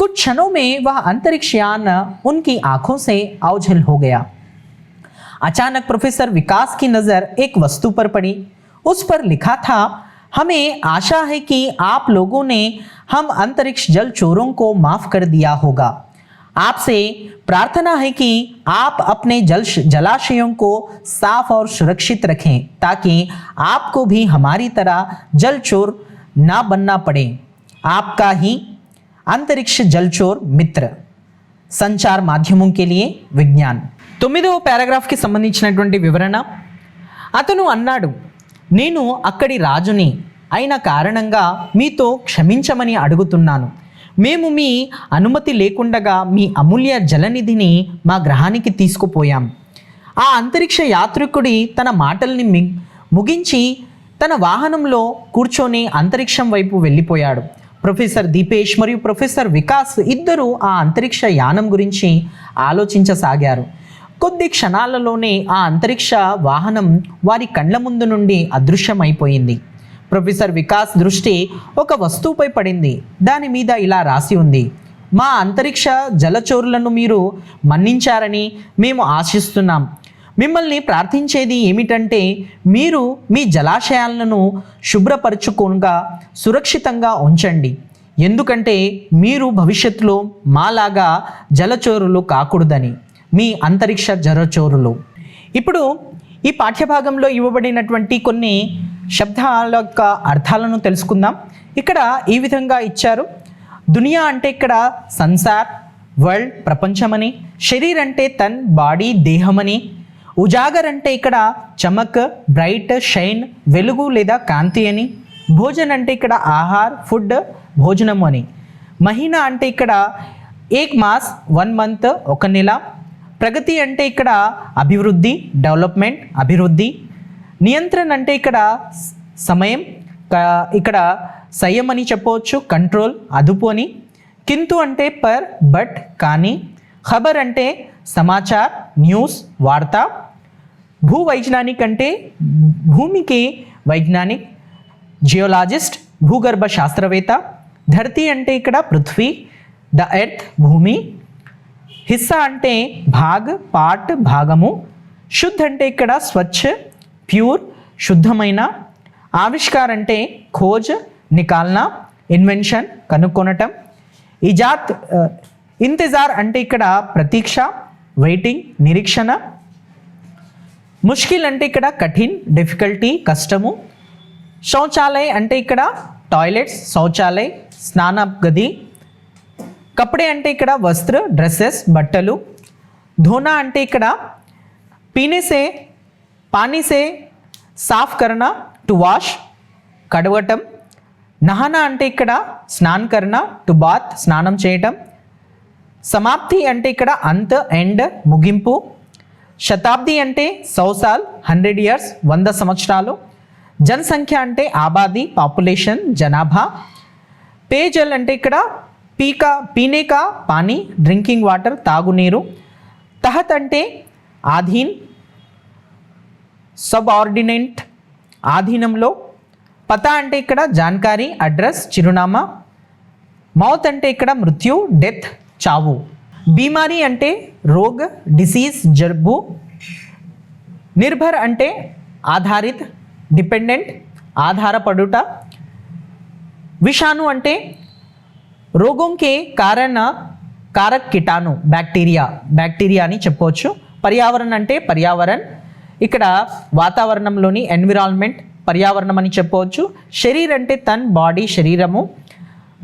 कुछ क्षणों में वह अंतरिक्ष यान उनकी आंखों से ओझल हो गया. अचानक प्रोफेसर विकास की नज़र एक वस्तु पर पड़ी. उस पर लिखा था, हमें आशा है कि आप लोगों ने हम अंतरिक्ष जल चोरों को माफ़ कर दिया होगा. आपसे प्रार्थना है कि आप अपने जलाशयों को साफ और सुरक्षित रखें ताकि आपको भी हमारी तरह जल चोर ना बनना पड़े. आपका ही अंतरिक्ष जलचोर मित्र. సంచార్ మాధ్యమం के लिए విజ్ఞాన్. 9వ పారాగ్రాఫ్కి సంబంధించినటువంటి వివరణ. అతను అన్నాడు, నేను అక్కడి రాజుని అయిన కారణంగా మీతో క్షమించమని అడుగుతున్నాను. మేము మీ అనుమతి లేకుండా మీ అమూల్య జలనిధిని మా గ్రహానికి తీసుకుపోయాం. ఆ అంతరిక్ష యాత్రికుడి తన మాటల్ని ముగించి తన వాహనంలో కూర్చొని అంతరిక్షం వైపు వెళ్ళిపోయాడు. ప్రొఫెసర్ దీపేష్ మరియు ప్రొఫెసర్ వికాస్ ఇద్దరు ఆ అంతరిక్ష యానం గురించి ఆలోచించసాగారు. కొద్ది క్షణాలలోనే ఆ అంతరిక్ష వాహనం వారి కళ్ళ ముందు నుండి అదృశ్యమైపోయింది. ప్రొఫెసర్ వికాస్ దృష్టి ఒక వస్తువుపై పడింది. దాని మీద ఇలా రాసి ఉంది, మా అంతరిక్ష జలచోరులను మీరు మన్నించారని మేము ఆశిస్తున్నాం. మిమ్మల్ని ప్రార్థించేది ఏమిటంటే మీరు మీ జలాశయాలను శుభ్రపరచుకోగా సురక్షితంగా ఉంచండి. ఎందుకంటే మీరు భవిష్యత్తులో మాలాగా జలచోరులు కాకూడదని. మీ అంతరిక్ష జలచోరులు. ఇప్పుడు ఈ పాఠ్యభాగంలో ఇవ్వబడినటువంటి కొన్ని శబ్దాల యొక్క అర్థాలను తెలుసుకుందాం. ఇక్కడ ఈ విధంగా ఇచ్చారు. దునియా అంటే ఇక్కడ సంసార్, వరల్డ్ ప్రపంచమని, శరీర్ అంటే తన్ బాడీ దేహమని, ఉజాగర్ అంటే ఇక్కడ చమక్ బ్రైట్ షైన్ వెలుగు లేదా కాంతి అని, భోజన్ అంటే ఇక్కడ ఆహార్ ఫుడ్ భోజనము అని. మహీనా అంటే ఇక్కడ 1 మాస్ 1 మంత్, 1 నెల. ప్రగతి అంటే ఇక్కడ అభివృద్ధి, డెవలప్మెంట్, అభివృద్ధి. నియంత్రణ అంటే ఇక్కడ సమయం, ఇక్కడ సంయం అని చెప్పవచ్చు, కంట్రోల్, అదుపు అని. కింతు అంటే పర్, బట్, కానీ. ఖబర్ అంటే సమాచార్, న్యూస్, వార్త. భూ వైజ్ఞానిక్ అంటే భూమికి వైజ్ఞానిక్, జియోలాజిస్ట్, భూగర్భ శాస్త్రవేత్త. ధరతి అంటే ఇక్కడ పృథ్వీ, ద ఎర్త్, భూమి. హిస్సా అంటే భాగ్, పార్ట్, భాగము. శుద్ధ్ అంటే ఇక్కడ స్వచ్ఛ, ప్యూర్, శుద్ధమైన. ఆవిష్కార్ అంటే ఖోజ్, నికాల్నా, ఇన్వెన్షన్, కనుక్కొనటం. ఇజాత్ ఇంతజార్ అంటే ఇక్కడ ప్రతీక్ష, వెయిటింగ్, నిరీక్షణ. ముష్కిల్ అంటే ఇక్కడ కఠిన్, డిఫికల్టీ, కష్టము. శౌచాలయ్ అంటే ఇక్కడ టాయిలెట్స్, శౌచాలయ్, స్నాన గది. కపడే అంటే ఇక్కడ వస్త్ర, డ్రెస్సెస్, బట్టలు. ధోనా అంటే ఇక్కడ పీనేసే, పానీసే, సాఫ్ కరణ, టు వాష్, కడగటం. నహానా అంటే ఇక్కడ స్నాన్ కరణ, టు బాత్, స్నానం చేయటం. సమాప్తి అంటే ఇక్కడ అంత్, ఎండ్, ముగింపు. శతాబ్ది అంటే 100 సాల్, 100 ఇయర్స్, 100 సంవత్సరాలు. జనసంఖ్య అంటే ఆబాది, పాపులేషన్, జనాభా. పేజల్ అంటే ఇక్కడ పీనేకా, పానీ, డ్రింకింగ్ వాటర్, తాగునీరు. తహత్ అంటే ఆధీన్, సబ్ఆర్డినేట్, ఆధీనంలో. పతా అంటే ఇక్కడ జాన్కారీ, అడ్రస్, చిరునామా. మౌత్ అంటే ఇక్కడ మృత్యు, డెత్, చావు. బీమారీ అంటే రోగ్, డిసీజ్, జబ్బు. నిర్భర్ అంటే ఆధారిత్, డిపెండెంట్, ఆధారపడుట. విషాణు అంటే రోగంకే కారక్ కిటాణు, బ్యాక్టీరియా అని చెప్పవచ్చు. పర్యావరణం అంటే పర్యావరణ్, ఇక్కడ వాతావరణంలోని ఎన్విరాన్మెంట్, పర్యావరణం అని చెప్పవచ్చు. శరీర్ అంటే తన్, బాడీ, శరీరము.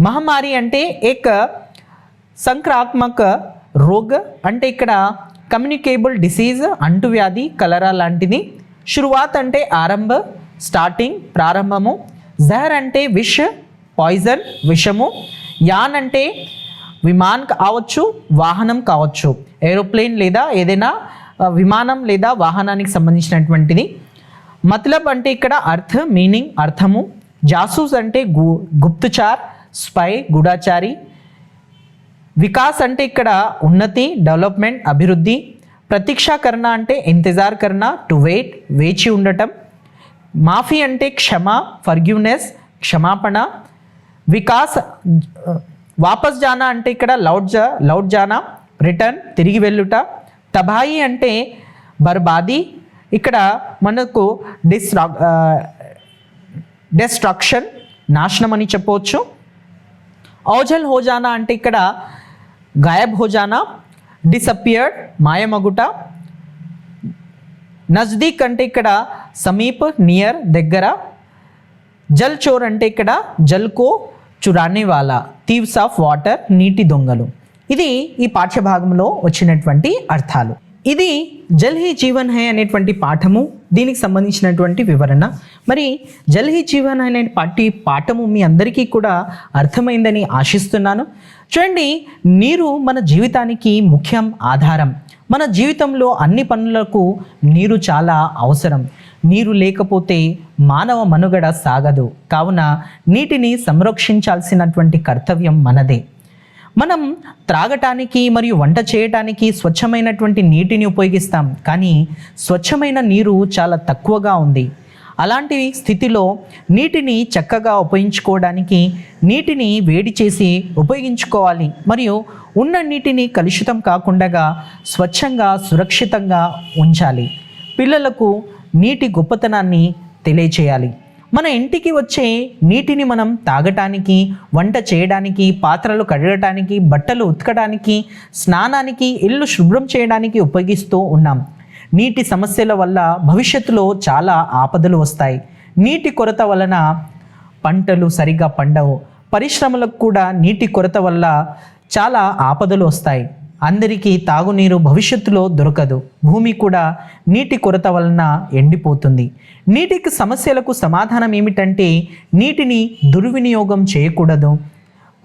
మహమ్మారి అంటే ఏక సంక్రాత్మక రోగ్ అంటే ఇక్కడ కమ్యూనికేబుల్ డిసీజ్, అంటువ్యాధి, కలరా లాంటిది. శురువాత్ అంటే ఆరంభ, స్టార్టింగ్, ప్రారంభము. జహర్ అంటే విష్, పాయిజన్, విషము. యాన్ అంటే విమాన్ కావచ్చు, వాహనం కావచ్చు, ఏరోప్లేన్ లేదా ఏదైనా విమానం లేదా వాహనానికి సంబంధించినటువంటిది. మతలబ్ అంటే ఇక్కడ అర్థ, మీనింగ్, అర్థము. జాసూస్ అంటే గుప్తచార్, స్పై, గూఢాచారి. వికాస్ అంటే ఇక్కడ ఉన్నతి, డెవలప్మెంట్, అభివృద్ధి. ప్రతీక్షాకరణ అంటే ఇంతజార్ కరణ, టు వెయిట్, వేచి ఉండటం. మాఫీ అంటే క్షమ, ఫర్గ్యూనెస్, క్షమాపణ. వికాస్ వాపస్ జానా అంటే ఇక్కడ లౌట్ జానా, రిటర్న్, తిరిగి వెళ్ళుట. తబాయి అంటే బర్బాదీ, ఇక్కడ మనకు డెస్ట్రక్షన్, నాశనం అని చెప్పవచ్చు. ఔజల్ హోజానా అంటే ఇక్కడ గాయబ్ హోజానా, డిసపియర్డ్, మాయమగుట. నజ్దీక్ అంటే ఇక్కడ సమీప్, నియర్, దగ్గర. జల్ చోర్ అంటే ఇక్కడ జల్కో చురానే వాలా, థీవ్స్ ఆఫ్ వాటర్, నీటి దొంగలు. ఇది ఈ పాఠ్యభాగంలో వచ్చినటువంటి అర్థాలు. ఇది జల్ హీ జీవన్ హై అనేటువంటి పాఠము, దీనికి సంబంధించినటువంటి వివరణ. మరి జల్ హీ జీవన్ అనే పాఠము మీ అందరికీ కూడా అర్థమైందని ఆశిస్తున్నాను. చూడండి, నీరు మన జీవితానికి ముఖ్యం, ఆధారం. మన జీవితంలో అన్ని పనులకు నీరు చాలా అవసరం. నీరు లేకపోతే మానవ మనుగడ సాగదు. కావున నీటిని సంరక్షించాల్సినటువంటి కర్తవ్యం మనదే. మనం త్రాగటానికి మరియు వంట చేయటానికి స్వచ్ఛమైనటువంటి నీటిని ఉపయోగిస్తాం, కానీ స్వచ్ఛమైన నీరు చాలా తక్కువగా ఉంది. అలాంటి స్థితిలో నీటిని చక్కగా ఉపయోగించుకోవడానికి నీటిని వేడి చేసి ఉపయోగించుకోవాలి. మరియు ఉన్న నీటిని కలుషితం కాకుండా స్వచ్ఛంగా, సురక్షితంగా ఉంచాలి. పిల్లలకు నీటి గొప్పతనాన్ని తెలియచేయాలి. మన ఇంటికి వచ్చే నీటిని మనం తాగటానికి, వంట చేయడానికి, పాత్రలు కడగటానికి, బట్టలు ఉతకడానికి, స్నానానికి, ఇల్లు శుభ్రం చేయడానికి ఉపయోగిస్తూ ఉన్నాం. నీటి సమస్యల వల్ల భవిష్యత్తులో చాలా ఆపదలు వస్తాయి. నీటి కొరత వలన పంటలు సరిగా పండవు. పరిశ్రమలకు కూడా నీటి కొరత వల్ల చాలా ఆపదలు వస్తాయి. అందరికీ తాగునీరు భవిష్యత్తులో దొరకదు. భూమి కూడా నీటి కొరత వలన ఎండిపోతుంది. నీటికి సమస్యలకు సమాధానం ఏమిటంటే నీటిని దుర్వినియోగం చేయకూడదు.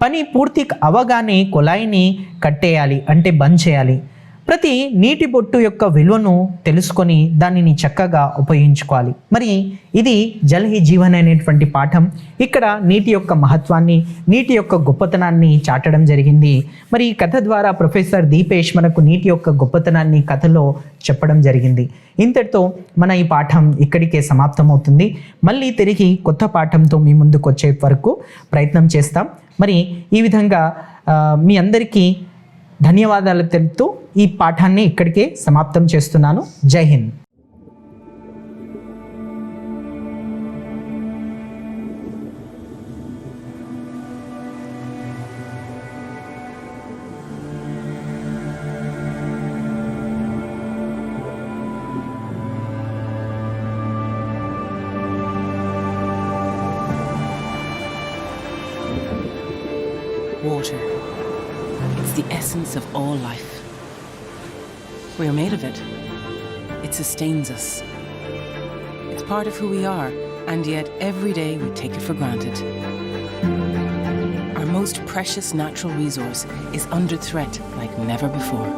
పని పూర్తి అవగానే కుళాయిని కట్టేయాలి, అంటే బంద్ చేయాలి. ప్రతి నీటి బొట్టు యొక్క విలువను తెలుసుకొని దానిని చక్కగా ఉపయోగించుకోవాలి. మరి ఇది జల్ హీ జీవన్ అనేటువంటి పాఠం. ఇక్కడ నీటి యొక్క మహత్వాన్ని, నీటి యొక్క గొప్పతనాన్ని చాటడం జరిగింది. మరి ఈ కథ ద్వారా ప్రొఫెసర్ దీపేష్ మనకు నీటి యొక్క గొప్పతనాన్ని కథలో చెప్పడం జరిగింది. ఇంతటితో మన ఈ పాఠం ఇక్కడికే సమాప్తమవుతుంది. మళ్ళీ తిరిగి కొత్త పాఠంతో మీ ముందుకు వచ్చే వరకు ప్రయత్నం చేస్తాం. మరి ఈ విధంగా మీ అందరికీ ధన్యవాదాలు తెలుపుతూ ఈ పాఠాన్ని ఇక్కడికే సమాప్తం చేస్తున్నాను. జై Hind. Water. It's the essence of all life. We are made of it. It sustains us. It's part of who we are, and yet every day we take it for granted. Our most precious natural resource is under threat like never before.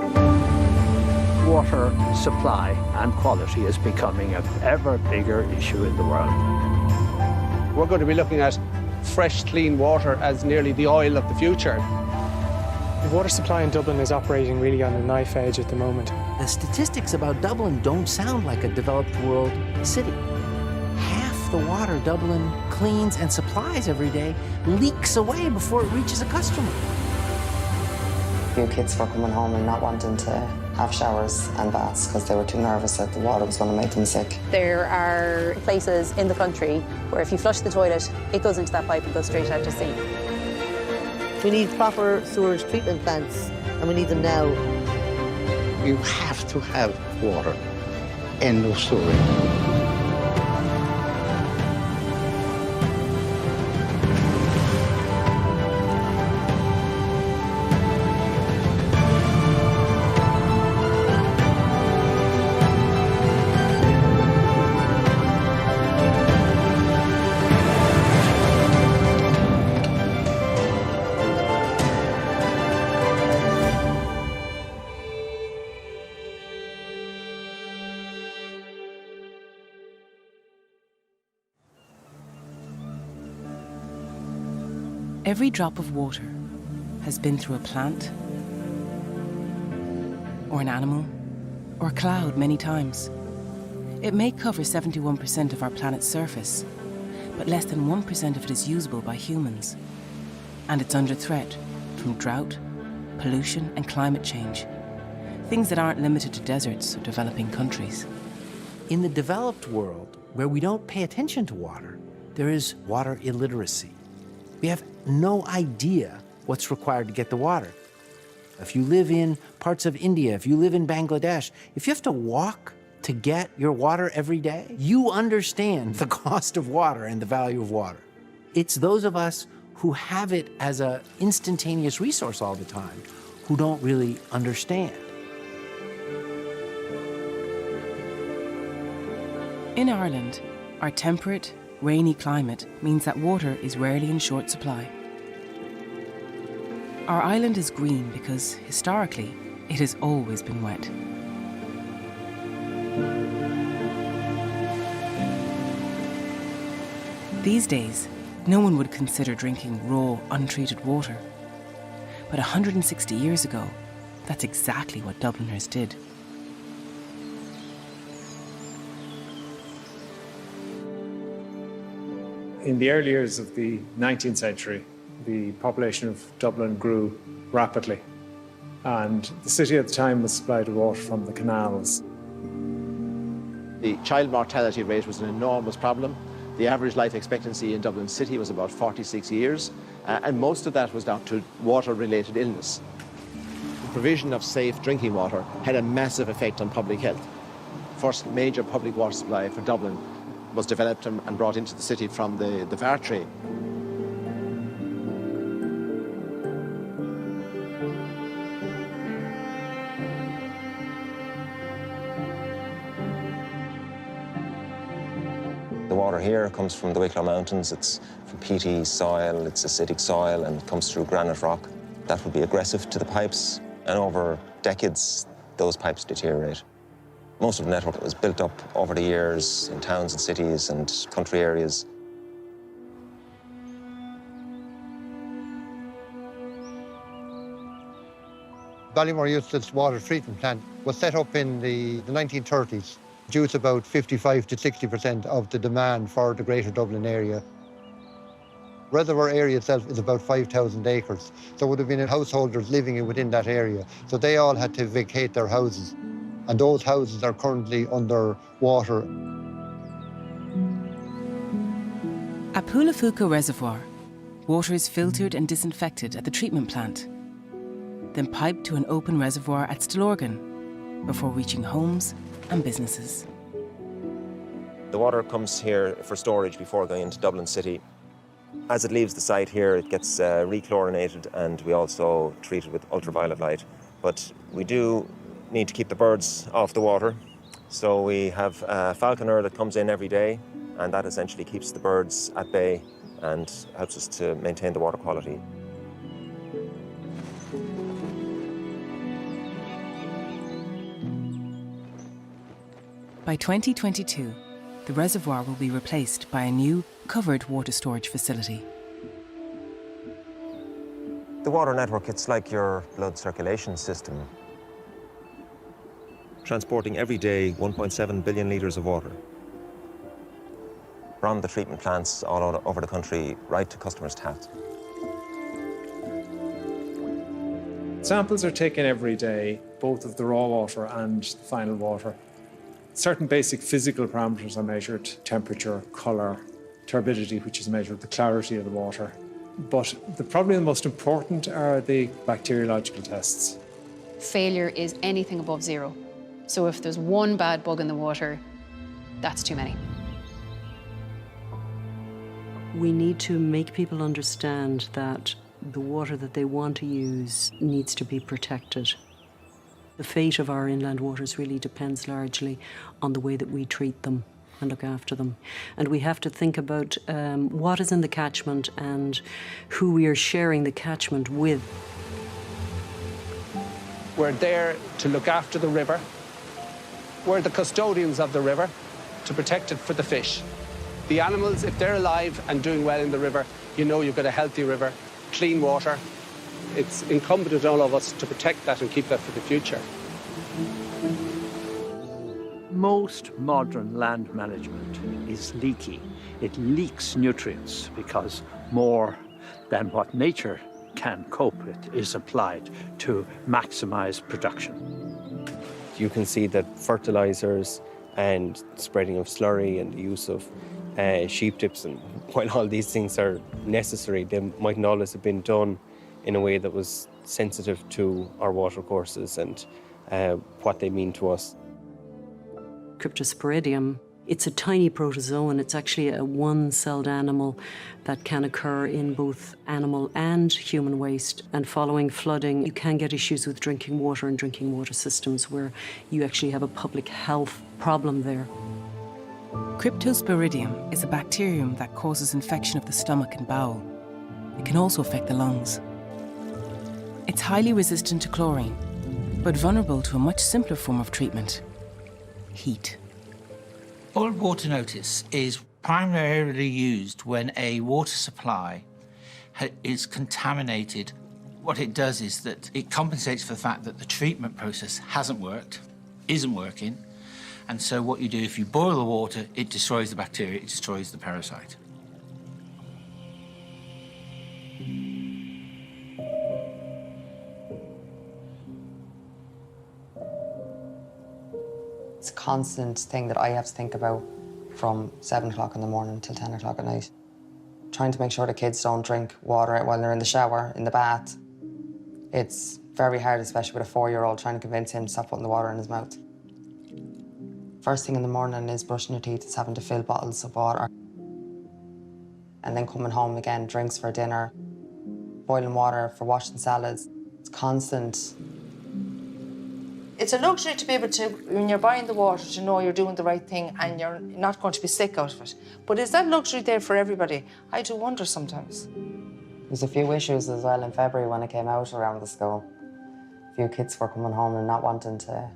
Water supply and quality is becoming an ever bigger issue in the world. We're going to be looking at fresh, clean water as nearly the oil of the future. The water supply in Dublin is operating really on the knife edge at the moment. The statistics about Dublin don't sound like a developed world city. Half the water Dublin cleans and supplies every day leaks away before it reaches a customer. Few kids were coming home and not wanting to have showers and baths because they were too nervous that the water was going to make them sick. There are places in the country where if you flush the toilet, it goes into that pipe and goes straight out to sea. We need proper sewage treatment plants, and we need them now. You have to have water. End of story. Every drop of water has been through a plant, or an animal, or a cloud many times. It may cover 71% of our planet's surface, but less than 1% of it is usable by humans. And it's under threat from drought, pollution, and climate change. Things that aren't limited to deserts or developing countries. In the developed world, where we don't pay attention to water, there is water illiteracy. We have no idea what's required to get the water. If you live in parts of India, if you live in Bangladesh, if you have to walk to get your water every day, you understand the cost of water and the value of water. It's those of us who have it as an instantaneous resource all the time who don't really understand. In Ireland, our temperate, rainy climate means that water is rarely in short supply. Our island is green because, historically, it has always been wet. These days, no one would consider drinking raw, untreated water. But 160 years ago, that's exactly what Dubliners did. In the early years of the 19th century, the population of Dublin grew rapidly, and the city at the time was supplied with water from the canals. The child mortality rate was an enormous problem. The average life expectancy in Dublin City was about 46 years, and most of that was down to water-related illness. The provision of safe drinking water had a massive effect on public health. First major public water supply for Dublin was developed and brought into the city from the Var trade. The water here comes from the Wicklow Mountains. It's from peaty soil, it's acidic soil, and it comes through granite rock. That would be aggressive to the pipes, and over decades, those pipes deteriorate. Most of the network was built up over the years in towns and cities and country areas. Ballymore Eustace Water Treatment Plant was set up in the 1930s, due to about 55 to 60% of the demand for the Greater Dublin area. Reservoir area itself is about 5,000 acres, so would have been householders living within that area. So they all had to vacate their houses, and those houses are currently under water. At Poulafuca Reservoir, water is filtered and disinfected at the treatment plant, then piped to an open reservoir at Stillorgan before reaching homes and businesses. The water comes here for storage before going into Dublin City. As it leaves the site here, it gets rechlorinated, and we also treat it with ultraviolet light. But we do need to keep the birds off the water. So we have a falconer that comes in every day, and that essentially keeps the birds at bay and helps us to maintain the water quality. By 2022, the reservoir will be replaced by a new covered water storage facility. The water network, it's like your blood circulation system, transporting every day 1.7 billion litres of water from the treatment plants all over the country right to customers' taps. Samples are taken every day, both of the raw water and the final water. Certain basic physical parameters are measured: temperature, colour, turbidity, which is measured, the clarity of the water. But probably the most important are the bacteriological tests. Failure is anything above zero. So if there's one bad bug in the water, that's too many. We need to make people understand that the water that they want to use needs to be protected. The fate of our inland waters really depends largely on the way that we treat them and look after them. And we have to think about what is in the catchment and who we are sharing the catchment with. We're there to look after the river. We're the custodians of the river to protect it for the fish. The animals, if they're alive and doing well in the river, you know you've got a healthy river, clean water. It's incumbent on all of us to protect that and keep that for the future. Most modern land management is leaky. It leaks nutrients because more than what nature can cope with is applied to maximize production. You can see that fertilizers and spreading of slurry and the use of sheep tips, and while all these things are necessary, they mightn't always have been done in a way that was sensitive to our watercourses and what they mean to us. Cryptosporidium, it's a tiny protozoan. It's actually a one-celled animal that can occur in both animal and human waste. And following flooding, you can get issues with drinking water and drinking water systems where you actually have a public health problem there. Cryptosporidium is a bacterium that causes infection of the stomach and bowel. It can also affect the lungs. It's highly resistant to chlorine, but vulnerable to a much simpler form of treatment: heat. Boiled water notice is primarily used when a water supply is contaminated. What it does is that it compensates for the fact that the treatment process hasn't worked, isn't working, and so what you do, if you boil the water, it destroys the bacteria, it destroys the parasite. It's a constant thing that I have to think about from 7 o'clock in the morning till 10 o'clock at night. Trying to make sure the kids don't drink water while they're in the shower, in the bath. It's very hard, especially with a 4-year-old, trying to convince him to stop putting the water in his mouth. First thing in the morning is brushing your teeth, it's having to fill bottles of water. And then coming home again, drinks for dinner, boiling water for washing salads. It's constant It's a luxury to be able to, when you're buying the water, to know you're doing the right thing and you're not going to be sick out of it. But is that luxury there for everybody? I do wonder sometimes. There's a few issues as well in February when it came out around the school. A few kids were coming home and not wanting to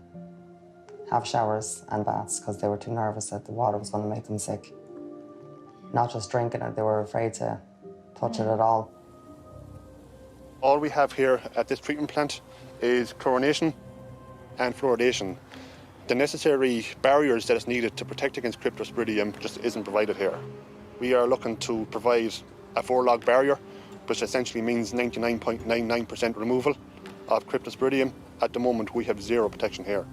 have showers and baths because they were too nervous that the water was going to make them sick. Not just drinking it, they were afraid to touch it at all. All we have here at this treatment plant is chlorination and fluoridation. The necessary barriers that is needed to protect against Cryptosporidium just isn't provided here. We are looking to provide a 4-log barrier, which essentially means 99.99% removal of Cryptosporidium. At the moment, we have zero protection here.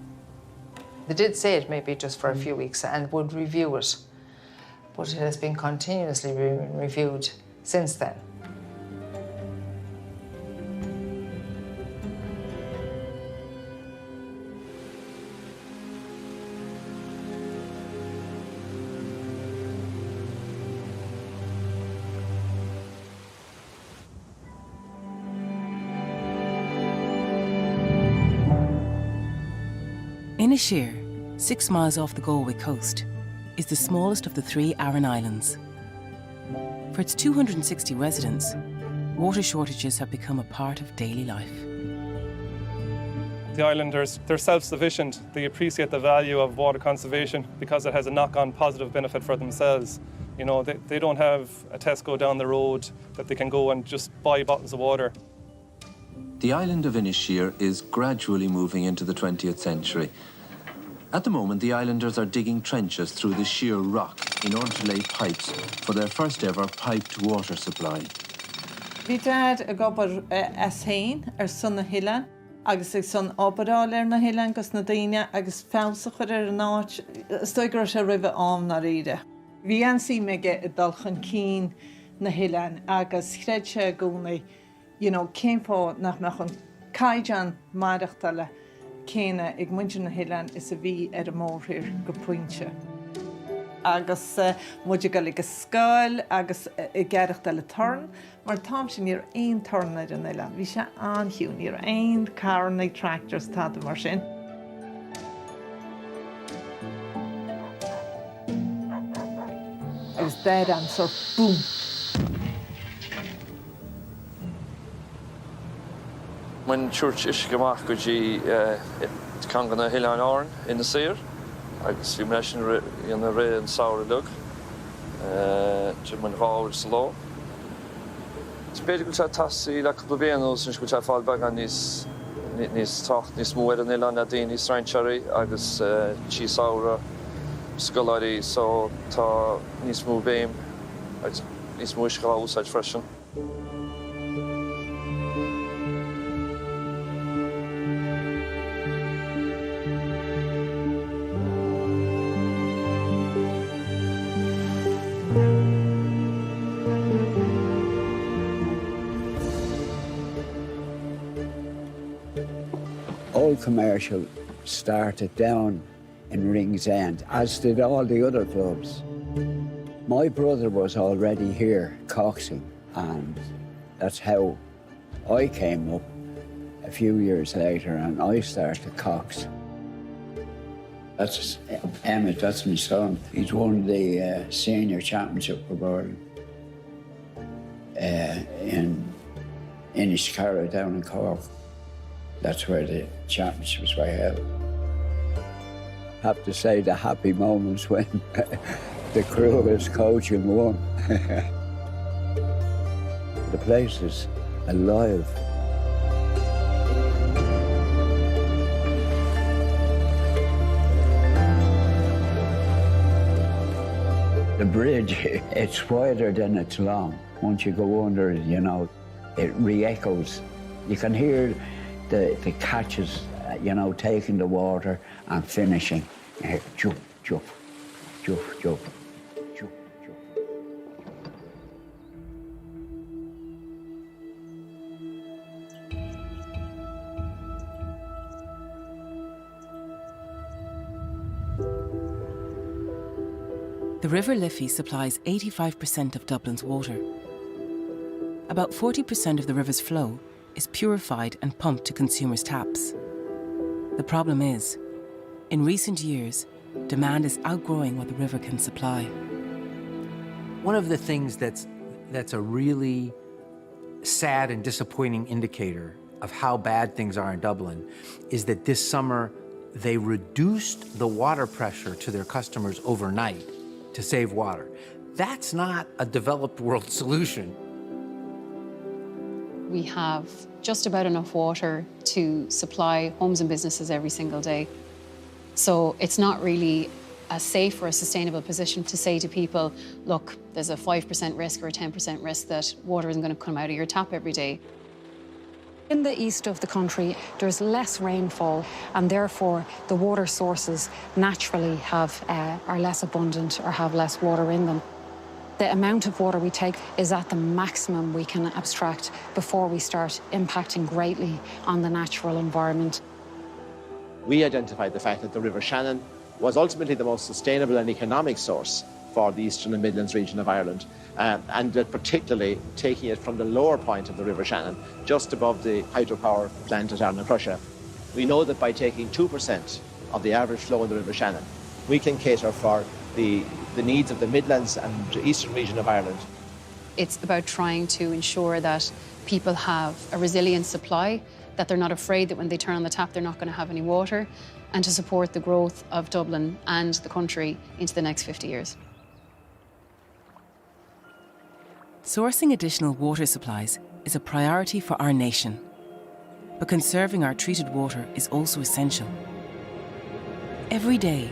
They did say it may be just for a few weeks and would review it, but it has been continuously reviewed since then. Inisheer, 6 miles off the Galway coast, is the smallest of the 3 Aran Islands. For its 260 residents, water shortages have become a part of daily life. The islanders, they're self-sufficient. They appreciate the value of water conservation because it has a knock-on positive benefit for themselves. You know, they don't have a Tesco down the road that they can go and just buy bottles of water. The island of Inisheer is gradually moving into the 20th century. At the moment, the islanders are digging trenches through the sheer rock in order to lay pipes for their first ever piped water supply. Bhí dad a gobar as hain son na Hillan, agus ag son operáil na Hillan gus na daine agus fása chuir an áit stoigur se ribh am na riide. Bhí ansí meige a dulchan cín na Hillan agus chreid se gúnaí, céimfá nach mechan caijan maireachtala céine ag muintir na Hillan is a bhí ar a mórthir go pointe. Agus muidir go ag scoil agus i gceirich le tarn, mar tám sin níor aon tarn ar an Hillan. Bhí sé anhiú níor aon cairn ag tractors tá mar sin. Agus dead answer, boom. When church is gemacht go ji kan gona Hillan Oran in the seer. Agus vi mesin in the re and sour look. To when vowels law. It's better to tassi la kubbenos which I fall back on this talk this more than Hillan adin is ranchari agus chi sour scolari so ta nis mo beam. Nis mo schau such freshen. Old Commercial started down in Ringsend, as did all the other clubs. My brother was already here coxing, and that's how I came up a few years later, and I started cox. That's Emmett, that's my son. He's won the senior championship award in Inniscarra down in Cork. That's where the championships were held. Have to say the happy moments when the crew was coaching won. The place is alive. The bridge, it's wider than it's long. Once you go under it, it re-echoes. You can hear the catches, taking the water and finishing. Jump, jump, jump, jump, jump, jump. The River Liffey supplies 85% of Dublin's water. About 40% of the river's flow is purified and pumped to consumers' taps. The problem is, in recent years, demand is outgrowing what the river can supply. One of the things that's a really sad and disappointing indicator of how bad things are in Dublin is that this summer they reduced the water pressure to their customers overnight to save water. That's not a developed world solution. We have just about enough water to supply homes and businesses every single day. So it's not really a safe or a sustainable position to say to people, look, there's a 5% risk or a 10% risk that water isn't going to come out of your tap every day. In the east of the country, there's less rainfall, and therefore the water sources naturally are less abundant or have less water in them. The amount of water we take is at the maximum we can abstract before we start impacting greatly on the natural environment. We identified the fact that the River Shannon was ultimately the most sustainable and economic source for the Eastern and Midlands region of Ireland, and particularly taking it from the lower point of the River Shannon, just above the hydropower plant at Arnacrusha. We know that by taking 2% of the average flow in the River Shannon, we can cater for the needs of the Midlands and the Eastern region of Ireland. It's about trying to ensure that people have a resilient supply, that they're not afraid that when they turn on the tap they're not going to have any water, and to support the growth of Dublin and the country into the next 50 years. Sourcing additional water supplies is a priority for our nation, but conserving our treated water is also essential. Every day,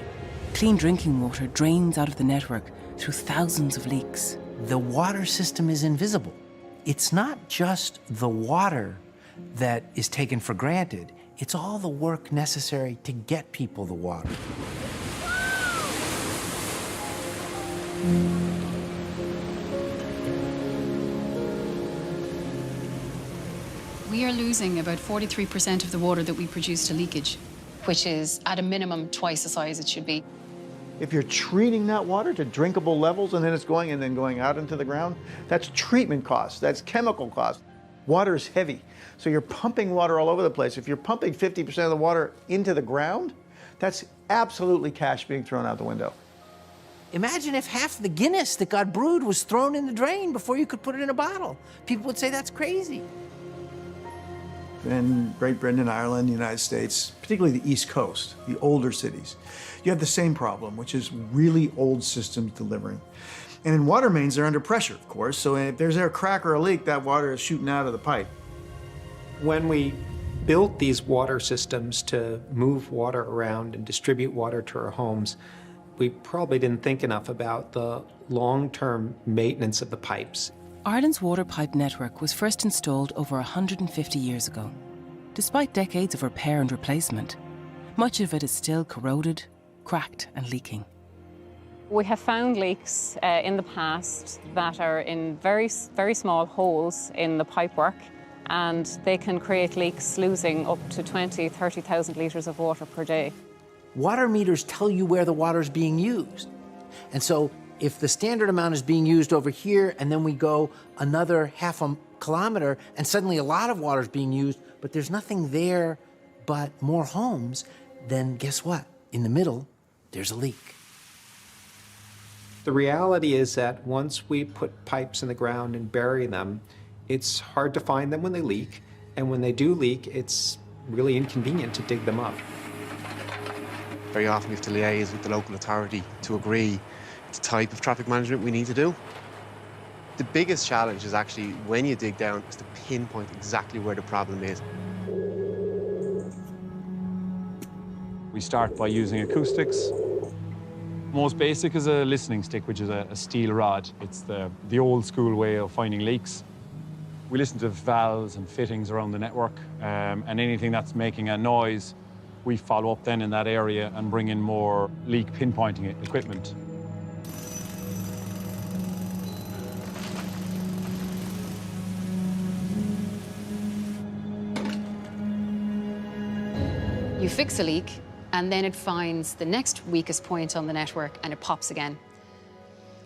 clean drinking water drains out of the network through thousands of leaks. The water system is invisible. It's not just the water that is taken for granted, it's all the work necessary to get people the water. We are losing about 43% of the water that we produce to leakage, which is at a minimum twice the size it should be. If you're treating that water to drinkable levels and then it's going out into the ground, that's treatment costs, that's chemical costs. Water is heavy, so you're pumping water all over the place. If you're pumping 50% of the water into the ground, that's absolutely cash being thrown out the window. Imagine if half the Guinness that got brewed was thrown in the drain before you could put it in a bottle. People would say that's crazy. In Great Britain and Ireland, the United States, particularly the East Coast, the older cities, you have the same problem, which is really old systems delivering. And in water mains, they're under pressure, of course, so if there's a crack or a leak, that water is shooting out of the pipe. When we built these water systems to move water around and distribute water to our homes, we probably didn't think enough about the long-term maintenance of the pipes. Ireland's water pipe network was first installed over 150 years ago. Despite decades of repair and replacement, much of it is still corroded, cracked and leaking. We have found leaks in the past that are in very, very small holes in the pipework, and they can create leaks losing up to 20,000, 30,000 litres of water per day. Water meters tell you where the water is being used. And so if the standard amount is being used over here and then we go another half a kilometer and suddenly a lot of water is being used, but there's nothing there but more homes, then guess what? In the middle, there's a leak. The reality is that once we put pipes in the ground and bury them, it's hard to find them when they leak, and when they do leak, it's really inconvenient to dig them up. Very often we have to liaise with the local authority to agree the type of traffic management we need to do. The biggest challenge is actually, when you dig down, is to pinpoint exactly where the problem is. We start by using acoustics. Most basic is a listening stick, which is a steel rod. It's the old school way of finding leaks. We listen to valves and fittings around the network, and anything that's making a noise, we follow up then in that area and bring in more leak pinpointing equipment. You fix a leak, and then it finds the next weakest point on the network and it pops again.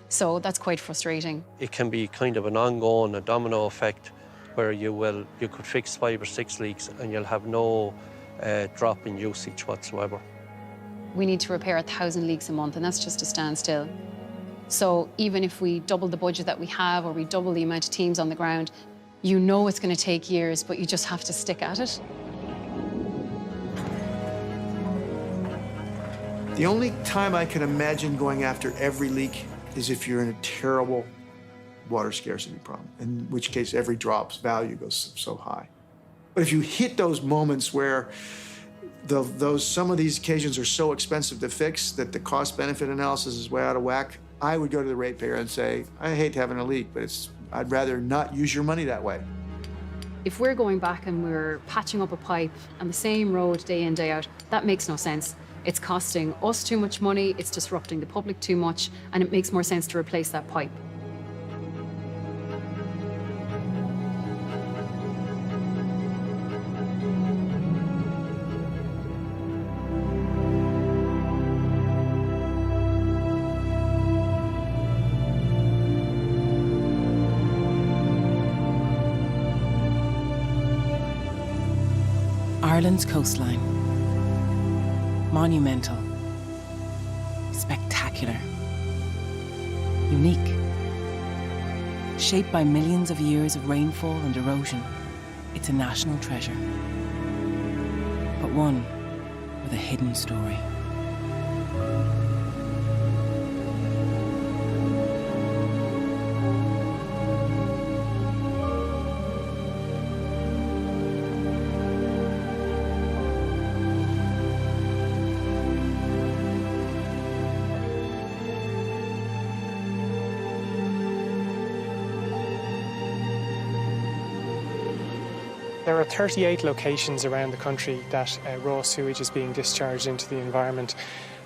So that's quite frustrating. It can be kind of an ongoing, a domino effect, where you could fix 5 or 6 leaks and you'll have no drop in usage whatsoever. We need to repair 1,000 leaks a month, and that's just a standstill. So even if we double the budget that we have, or we double the amount of teams on the ground, you know it's going to take years, but you just have to stick at it. The only time I can imagine going after every leak is if you're in a terrible water scarcity problem, in which case every drop's value goes so high. But if you hit those moments where some of these occasions are so expensive to fix that the cost-benefit analysis is way out of whack, I would go to the ratepayer and say, I hate having a leak, but I'd rather not use your money that way. If we're going back and we're patching up a pipe on the same road day in, day out, that makes no sense. It's costing us too much money, it's disrupting the public too much, and it makes more sense to replace that pipe. Ireland's coastline. Monumental. Spectacular. Unique. Shaped by millions of years of rainfall and erosion, it's a national treasure. But one with a hidden story. There are 38 locations around the country that raw sewage is being discharged into the environment,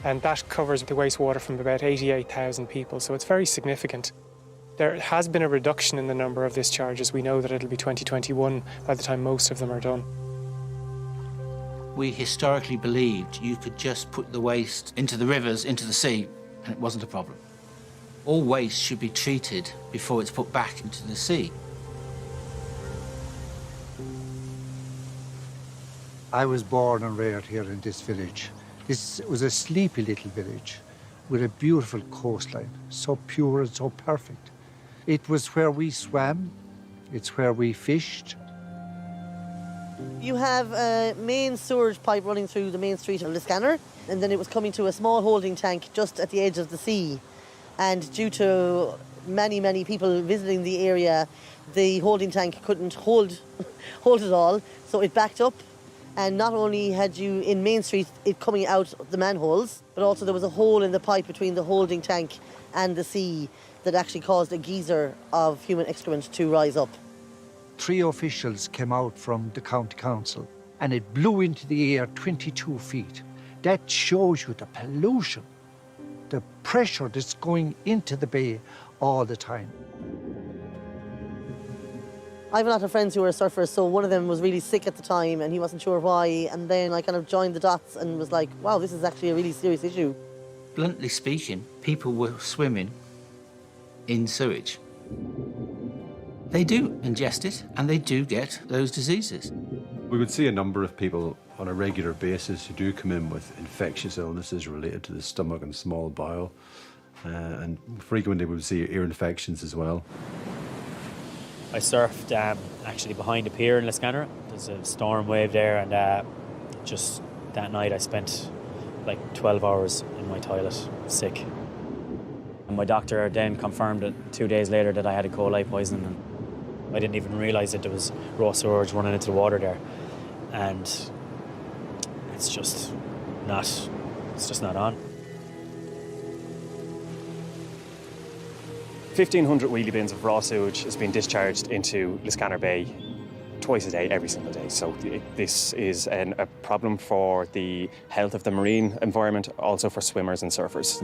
and that covers the wastewater from about 88,000 people, so it's very significant. There has been a reduction in the number of discharges. We know that it'll be 2021 by the time most of them are done. We historically believed you could just put the waste into the rivers, into the sea, and it wasn't a problem. All waste should be treated before it's put back into the sea. I was born and reared here in this village. This was a sleepy little village with a beautiful coastline, so pure and so perfect. It was where we swam, it's where we fished. You have a main sewage pipe running through the main street of Liscannor, and then it was coming to a small holding tank just at the edge of the sea. And due to many people visiting the area, the holding tank couldn't hold it all, so it backed up. And not only had you in Main Street it coming out the manholes, but also there was a hole in the pipe between the holding tank and the sea that actually caused a geyser of human excrement to rise up. 3 officials came out from the county council and it blew into the air 22 feet. That shows you the pollution, the pressure that's going into the bay all the time. I have a lot of friends who are surfers, so one of them was really sick at the time and he wasn't sure why, and then I kind of joined the dots and was like, wow, this is actually a really serious issue. Bluntly speaking, people were swimming in sewage. They do ingest it and they do get those diseases. We would see a number of people on a regular basis who do come in with infectious illnesses related to the stomach and small bowel, and frequently we would see ear infections as well. I surfed actually behind a pier in Liscannor. There's a storm wave there, and just that night I spent like 12 hours in my toilet, sick. And my doctor then confirmed it 2 days later that I had E. coli poisoning, and I didn't even realise that there was raw sewage running into the water there. And it's just not on. 1,500 wheelie bins of raw sewage is being discharged into Liscannor Bay twice a day, every single day. So this is a problem for the health of the marine environment, also for swimmers and surfers.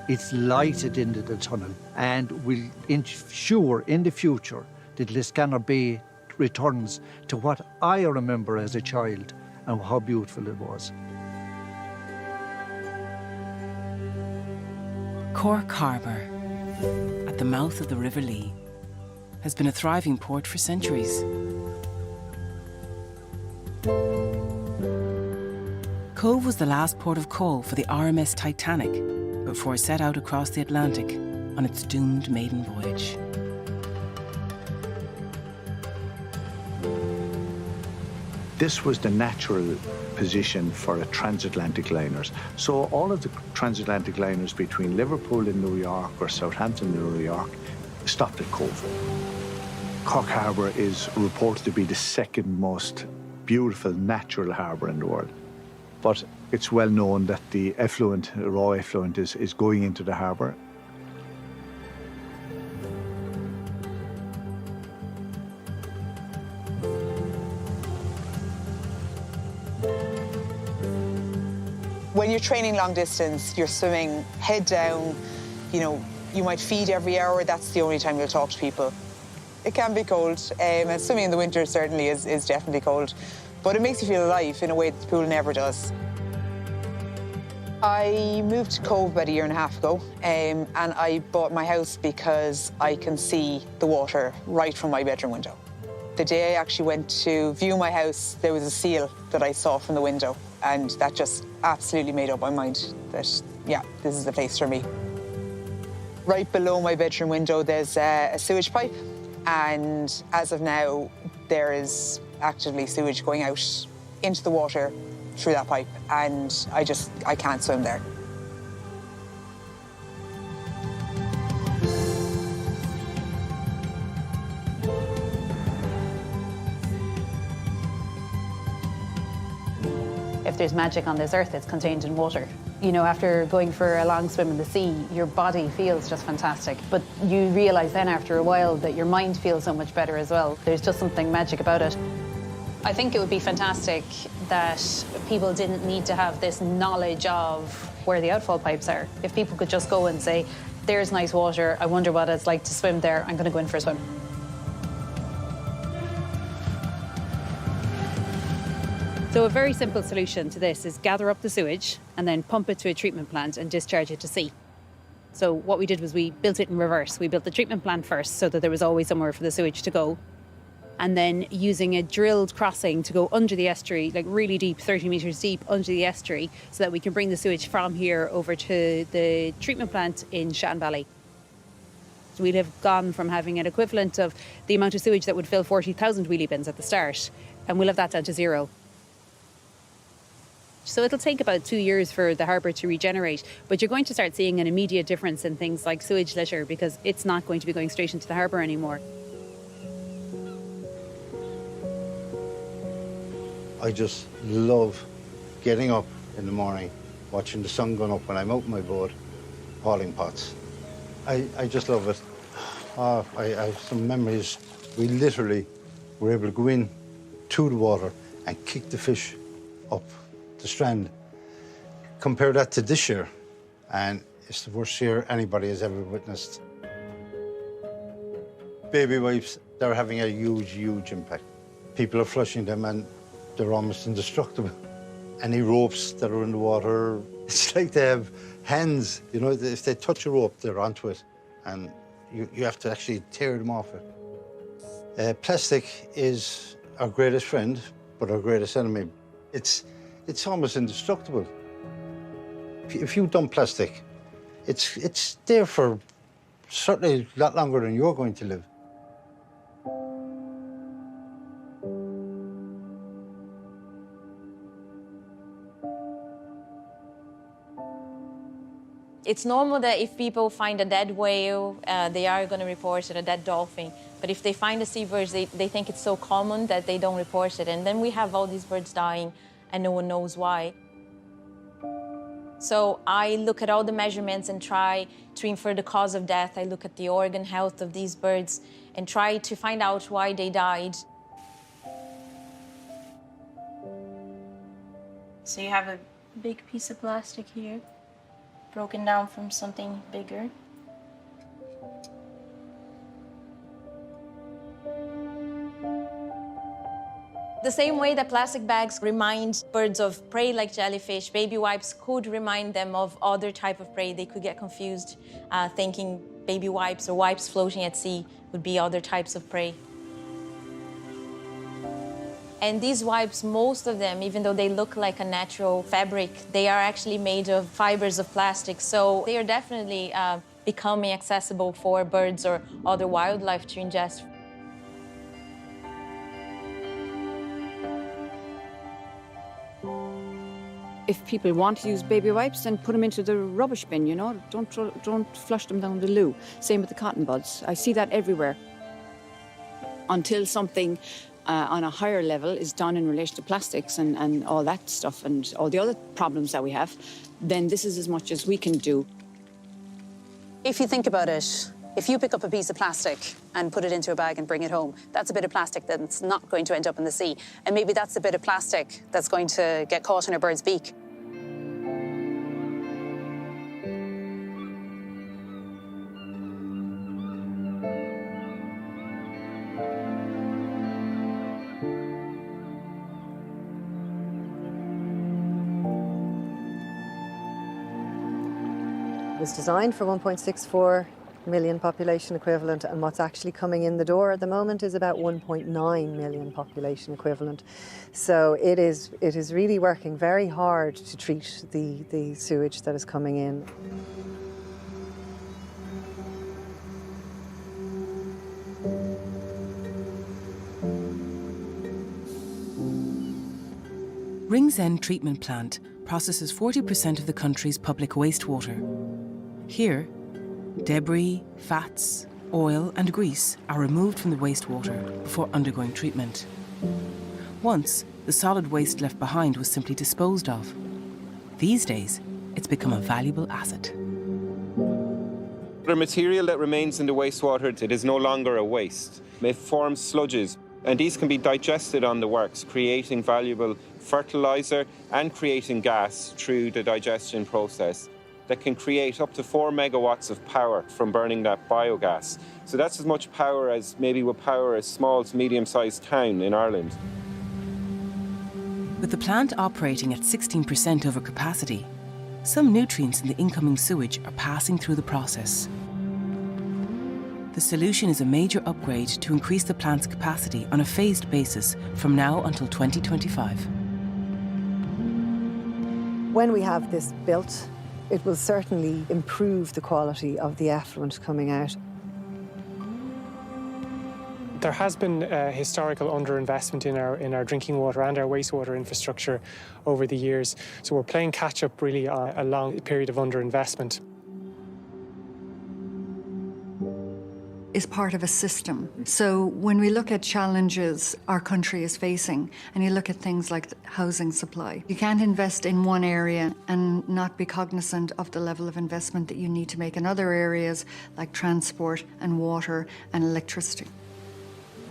It's lighted into the tunnel and will ensure in the future that Liscannor Bay returns to what I remember as a child and how beautiful it was. Cork Harbor, at the mouth of the River Lee, has been a thriving port for centuries. Cove was the last port of call for the RMS Titanic before it set out across the Atlantic on its doomed maiden voyage. This was the natural position for a transatlantic liners. So all of the transatlantic liners between Liverpool and New York or Southampton and New York stopped at Cove. Cork Harbor is reported to be the second most beautiful natural harbour in the world. But it's well known that the effluent, raw effluent, is going into the harbour. When you're training long distance, you're swimming head down, you know, you might feed every hour, that's the only time you'll talk to people. It can be cold, and swimming in the winter certainly is definitely cold, but it makes you feel alive in a way that the pool never does. I moved to Cove about 1.5 years ago, and I bought my house because I can see the water right from my bedroom window. The day I actually went to view my house, there was a seal that I saw from the window, and that just absolutely made up my mind that, yeah, this is the place for me. Right below my bedroom window, there's a sewage pipe, and as of now, there is actively sewage going out into the water through that pipe, and I can't swim there. If there's magic on this earth, it's contained in water. You know, after going for a long swim in the sea, your body feels just fantastic. But you realise then after a while that your mind feels so much better as well. There's just something magic about it. I think it would be fantastic that people didn't need to have this knowledge of where the outfall pipes are. If people could just go and say, there's nice water, I wonder what it's like to swim there, I'm going to go in for a swim. So a very simple solution to this is gather up the sewage and then pump it to a treatment plant and discharge it to sea. So what we did was we built it in reverse. We built the treatment plant first so that there was always somewhere for the sewage to go. And then using a drilled crossing to go under the estuary, like really deep, 30 metres deep under the estuary, so that we can bring the sewage from here over to the treatment plant in Shannon Valley. So we'd have gone from having an equivalent of the amount of sewage that would fill 40,000 wheelie bins at the start, and we'll have that down to 0. So it'll take about 2 years for the harbour to regenerate, but you're going to start seeing an immediate difference in things like sewage litter because it's not going to be going straight into the harbour anymore. I just love getting up in the morning, watching the sun going up when I'm out in my boat, hauling pots. I just love it. I have some memories. We literally were able to go in to the water and kick the fish up the strand. Compare that to this year, and it's the worst year anybody has ever witnessed. Baby wipes, they're having a huge, huge impact. People are flushing them and they're almost indestructible. Any ropes that are in the water, it's like they have hands. You know, if they touch a rope, they're onto it, and you have to actually tear them off it. Plastic is our greatest friend, but our greatest enemy. It's almost indestructible. If you dump plastic, it's there for certainly a lot longer than you're going to live. It's normal that if people find a dead whale, they are going to report it, a dead dolphin. But if they find a seabird, they think it's so common that they don't report it. And then we have all these birds dying and no one knows why. So I look at all the measurements and try to infer the cause of death. I look at the organ health of these birds and try to find out why they died. So you have a big piece of plastic here, broken down from something bigger. The same way that plastic bags remind birds of prey like jellyfish, baby wipes could remind them of other type of prey. They could get confused thinking baby wipes or wipes floating at sea would be other types of prey. And these wipes, most of them, even though they look like a natural fabric, they are actually made of fibers of plastic. So they are definitely becoming accessible for birds or other wildlife to ingest. If people want to use baby wipes, then put them into the rubbish bin, you know. Don't flush them down the loo. Same with the cotton buds. I see that everywhere. Until something on a higher level is done in relation to plastics and all that stuff and all the other problems that we have, then this is as much as we can do. If you think about it, if you pick up a piece of plastic and put it into a bag and bring it home, that's a bit of plastic that's not going to end up in the sea. And maybe that's a bit of plastic that's going to get caught in a bird's beak. It was designed for 1.64 million population equivalent, and what's actually coming in the door at the moment is about 1.9 million population equivalent. So it is really working very hard to treat the sewage that is coming in. Ringsend Treatment Plant processes 40% of the country's public wastewater. Here, debris, fats, oil and grease are removed from the wastewater before undergoing treatment. Once, the solid waste left behind was simply disposed of. These days, it's become a valuable asset. The material that remains in the wastewater, it is no longer a waste. It forms sludges, and these can be digested on the works, creating valuable fertilizer and creating gas through the digestion process that can create up to 4 megawatts of power from burning that biogas. So that's as much power as maybe would power a small to medium-sized town in Ireland. With the plant operating at 16% over capacity, some nutrients in the incoming sewage are passing through the process. The solution is a major upgrade to increase the plant's capacity on a phased basis from now until 2025. When we have this built, it will certainly improve the quality of the effluent coming out. There has been historical underinvestment in our drinking water and our wastewater infrastructure over the years. So we're playing catch-up really on a long period of underinvestment. Is part of a system. So when we look at challenges our country is facing, and you look at things like housing supply, you can't invest in one area and not be cognizant of the level of investment that you need to make in other areas like transport and water and electricity.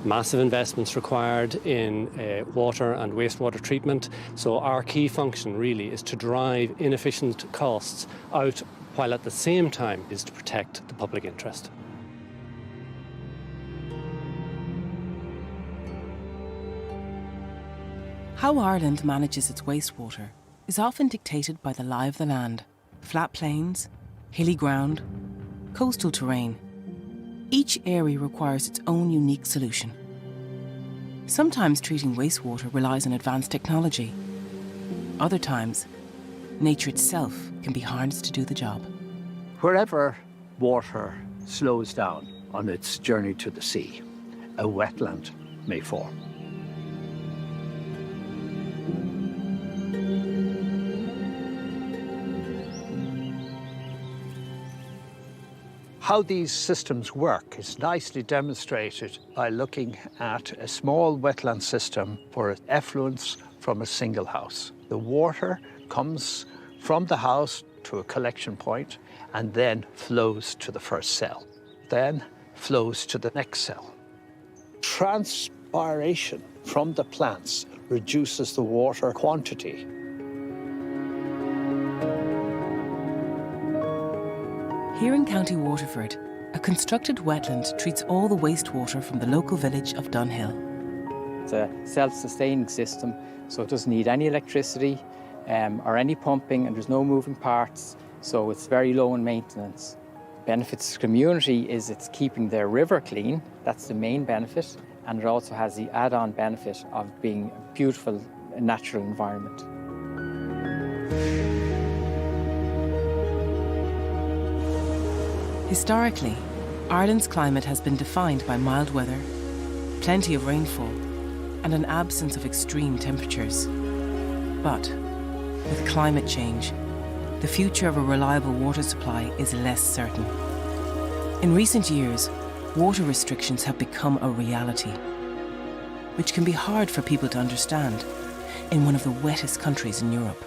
Massive investments required in water and wastewater treatment. So our key function really is to drive inefficient costs out, while at the same time is to protect the public interest. How Ireland manages its wastewater is often dictated by the lie of the land: flat plains, hilly ground, coastal terrain. Each area requires its own unique solution. Sometimes treating wastewater relies on advanced technology. Other times, nature itself can be harnessed to do the job. Wherever water slows down on its journey to the sea, a wetland may form. How these systems work is nicely demonstrated by looking at a small wetland system for effluents from a single house. The water comes from the house to a collection point and then flows to the first cell, then flows to the next cell. Transpiration from the plants reduces the water quantity. Here in County Waterford, a constructed wetland treats all the wastewater from the local village of Dunhill. It's a self-sustaining system, so it doesn't need any electricity or any pumping, and there's no moving parts, so it's very low in maintenance. Benefits to the community is it's keeping their river clean. That's the main benefit, and it also has the add-on benefit of being a beautiful natural environment. Historically, Ireland's climate has been defined by mild weather, plenty of rainfall, and an absence of extreme temperatures. But with climate change, the future of a reliable water supply is less certain. In recent years, water restrictions have become a reality, which can be hard for people to understand in one of the wettest countries in Europe.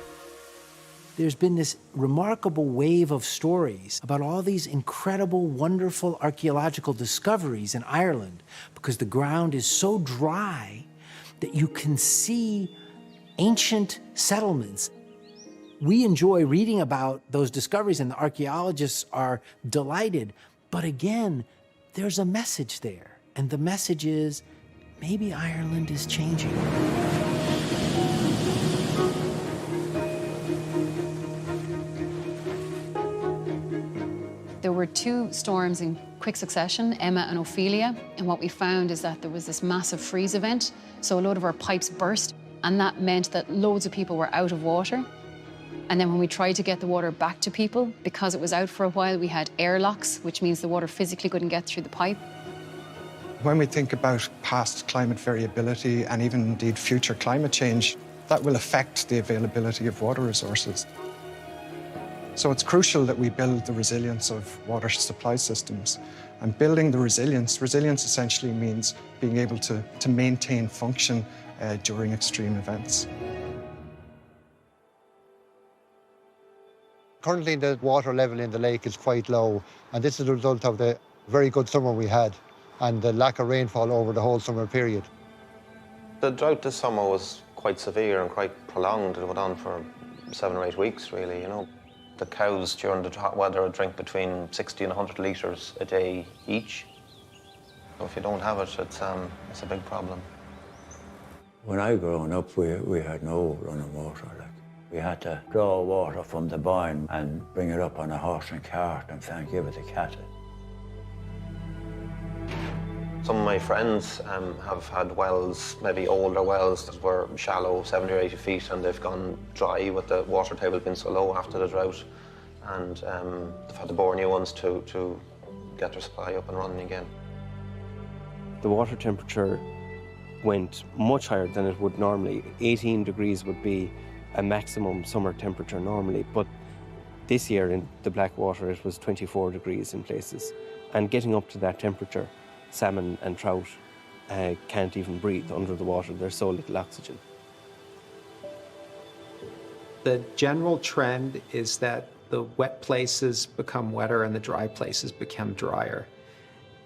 There's been this remarkable wave of stories about all these incredible, wonderful archaeological discoveries in Ireland because the ground is so dry that you can see ancient settlements. We enjoy reading about those discoveries and the archaeologists are delighted. But again, there's a message there. And the message is, maybe Ireland is changing. There were two storms in quick succession, Emma and Ophelia, and what we found is that there was this massive freeze event, so a load of our pipes burst, and that meant that loads of people were out of water. And then when we tried to get the water back to people, because it was out for a while, we had airlocks, which means the water physically couldn't get through the pipe. When we think about past climate variability and even indeed future climate change, that will affect the availability of water resources. So it's crucial that we build the resilience of water supply systems. And building the resilience essentially means being able to maintain function during extreme events. Currently, the water level in the lake is quite low, and this is a result of the very good summer we had and the lack of rainfall over the whole summer period. The drought this summer was quite severe and quite prolonged. It went on for 7 or 8 weeks, really, you know. The cows during the hot weather drink between 60 and 100 litres a day each. So if you don't have it, it's a big problem. When I growing up, we had no running water. We had to draw water from the boyne and bring it up on a horse and cart and then give it to cattle. Some of my friends have had wells, maybe older wells that were shallow, 70 or 80 feet, and they've gone dry with the water table being so low after the drought. And they've had to bore new ones to get their supply up and running again. The water temperature went much higher than it would normally. 18 degrees would be a maximum summer temperature normally, but this year in the Blackwater it was 24 degrees in places. And getting up to that temperature, salmon and trout can't even breathe under the water. There's so little oxygen. The general trend is that the wet places become wetter and the dry places become drier.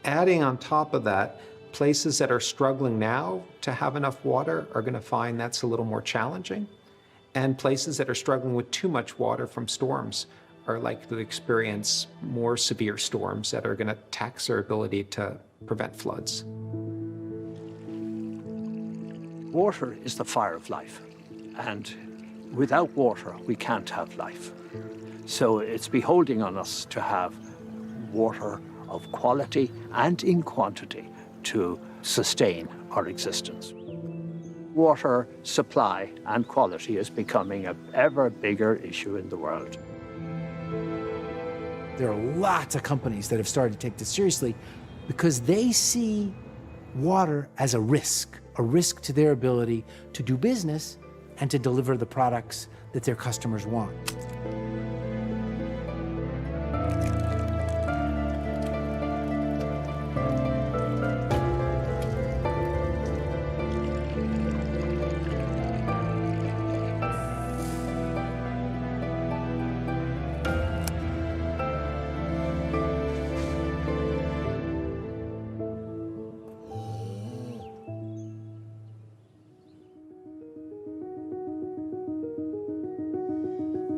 Adding on top of that, places that are struggling now to have enough water are going to find that's a little more challenging. And places that are struggling with too much water from storms are likely to experience more severe storms that are going to tax their ability to prevent floods. Water is the fire of life, and without water, we can't have life. So it's beholding on us to have water of quality and in quantity to sustain our existence. Water supply and quality is becoming an ever bigger issue in the world. There are lots of companies that have started to take this seriously because they see water as a risk to their ability to do business and to deliver the products that their customers want.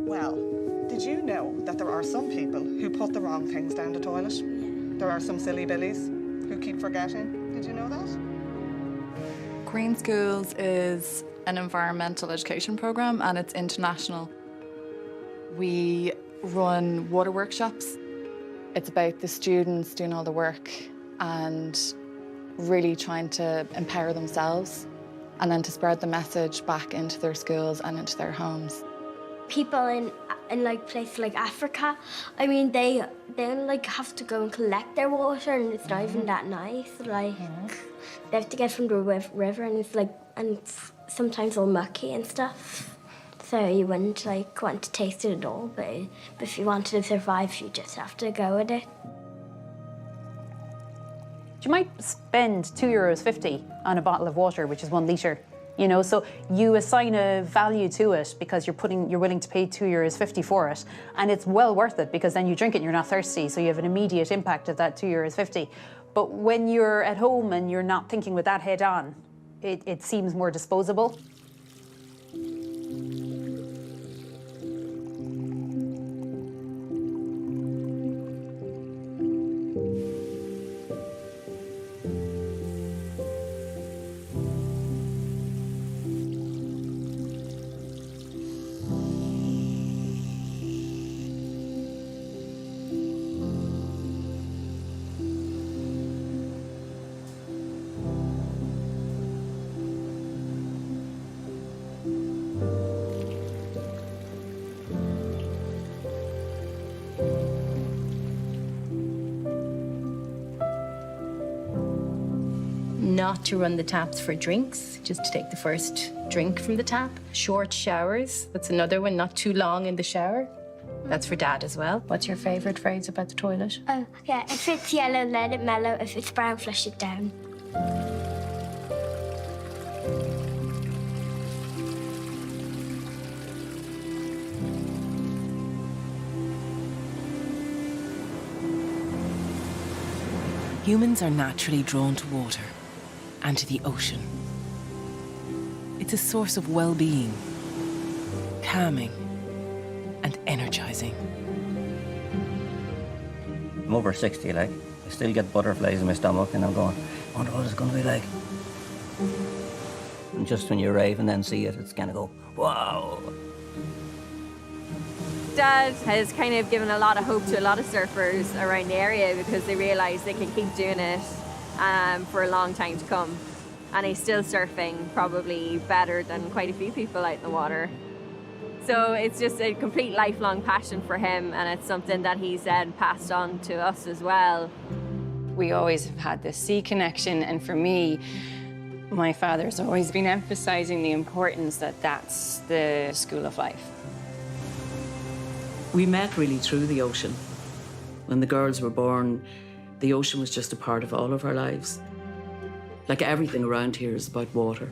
Well, did you know that there are some people who put the wrong things down the toilet? There are some silly billies who keep forgetting. Did you know that? Green Schools is an environmental education programme and it's international. We run water workshops. It's about the students doing all the work and really trying to empower themselves and then to spread the message back into their schools and into their homes. People in like places like Africa, I mean, they like have to go and collect their water and it's not even that nice. Like they have to get from the river and it's like, and it's sometimes all mucky and stuff. So you wouldn't like want to taste it at all, but if you wanted to survive, you just have to go with it. You might spend €2.50 on a bottle of water, which is 1 litre. You know, so you assign a value to it because you're willing to pay €2.50 for it, and it's well worth it because then you drink it and you're not thirsty, so you have an immediate impact of that €2.50. But when you're at home and you're not thinking with that head on, it seems more disposable. Not to run the taps for drinks, just to take the first drink from the tap. Short showers, that's another one, not too long in the shower. That's for Dad as well. What's your favourite phrase about the toilet? Oh, yeah, if it's yellow, let it mellow. If it's brown, flush it down. Humans are naturally drawn to water and to the ocean. It's a source of well-being, calming, and energizing. I'm over 60, like. I still get butterflies in my stomach and I'm going, I wonder what it's going to be like. And just when you arrive and then see it, it's going to go, wow. Dad has kind of given a lot of hope to a lot of surfers around the area because they realise they can keep doing it for a long time to come. And he's still surfing probably better than quite a few people out in the water. So it's just a complete lifelong passion for him, and it's something that he's passed on to us as well. We always have had this sea connection, and for me, my father's always been emphasising the importance that that's the school of life. We met really through the ocean. When the girls were born, the ocean was just a part of all of our lives. Like everything around here is about water.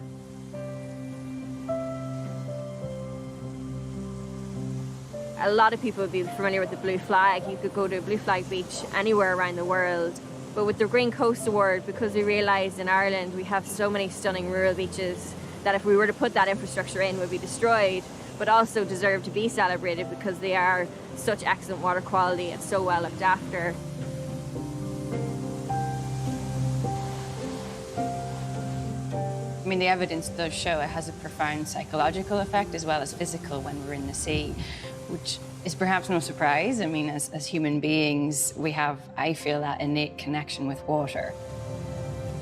A lot of people would be familiar with the Blue Flag. You could go to a Blue Flag beach anywhere around the world. But with the Green Coast Award, because we realised in Ireland we have so many stunning rural beaches that if we were to put that infrastructure in, would be destroyed, but also deserve to be celebrated because they are such excellent water quality and so well looked after. I mean, the evidence does show it has a profound psychological effect as well as physical when we're in the sea, which is perhaps no surprise. I mean, as human beings, we have, I feel, that innate connection with water.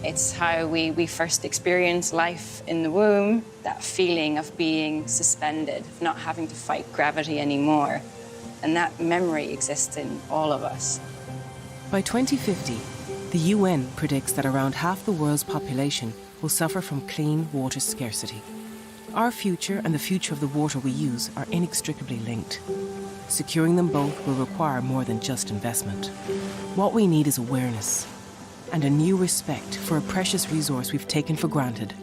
It's how we first experience life in the womb, that feeling of being suspended, of not having to fight gravity anymore. And that memory exists in all of us. By 2050, the UN predicts that around half the world's population will suffer from clean water scarcity. Our future and the future of the water we use are inextricably linked. Securing them both will require more than just investment. What we need is awareness and a new respect for a precious resource we've taken for granted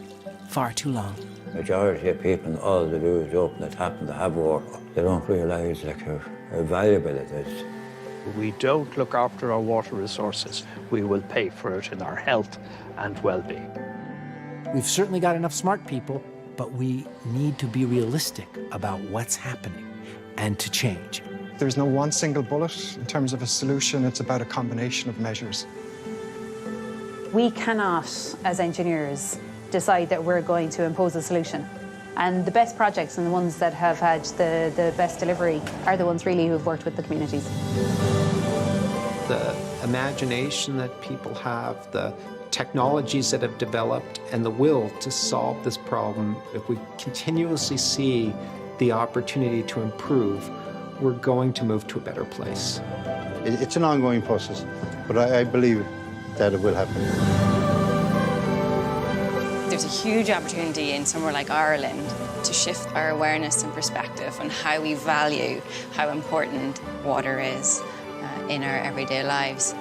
far too long. The majority of people, all they do is open the tap and they have water. They don't realise how valuable it is. If we don't look after our water resources, we will pay for it in our health and well-being. We've certainly got enough smart people, but we need to be realistic about what's happening and to change. There's no one single bullet in terms of a solution. It's about a combination of measures. We cannot, as engineers, decide that we're going to impose a solution. And the best projects and the ones that have had the best delivery are the ones really who've worked with the communities. The imagination that people have, the technologies that have developed, and the will to solve this problem, if we continuously see the opportunity to improve, we're going to move to a better place. It's an ongoing process, but I believe that it will happen. There's a huge opportunity in somewhere like Ireland to shift our awareness and perspective on how we value how important water is in our everyday lives.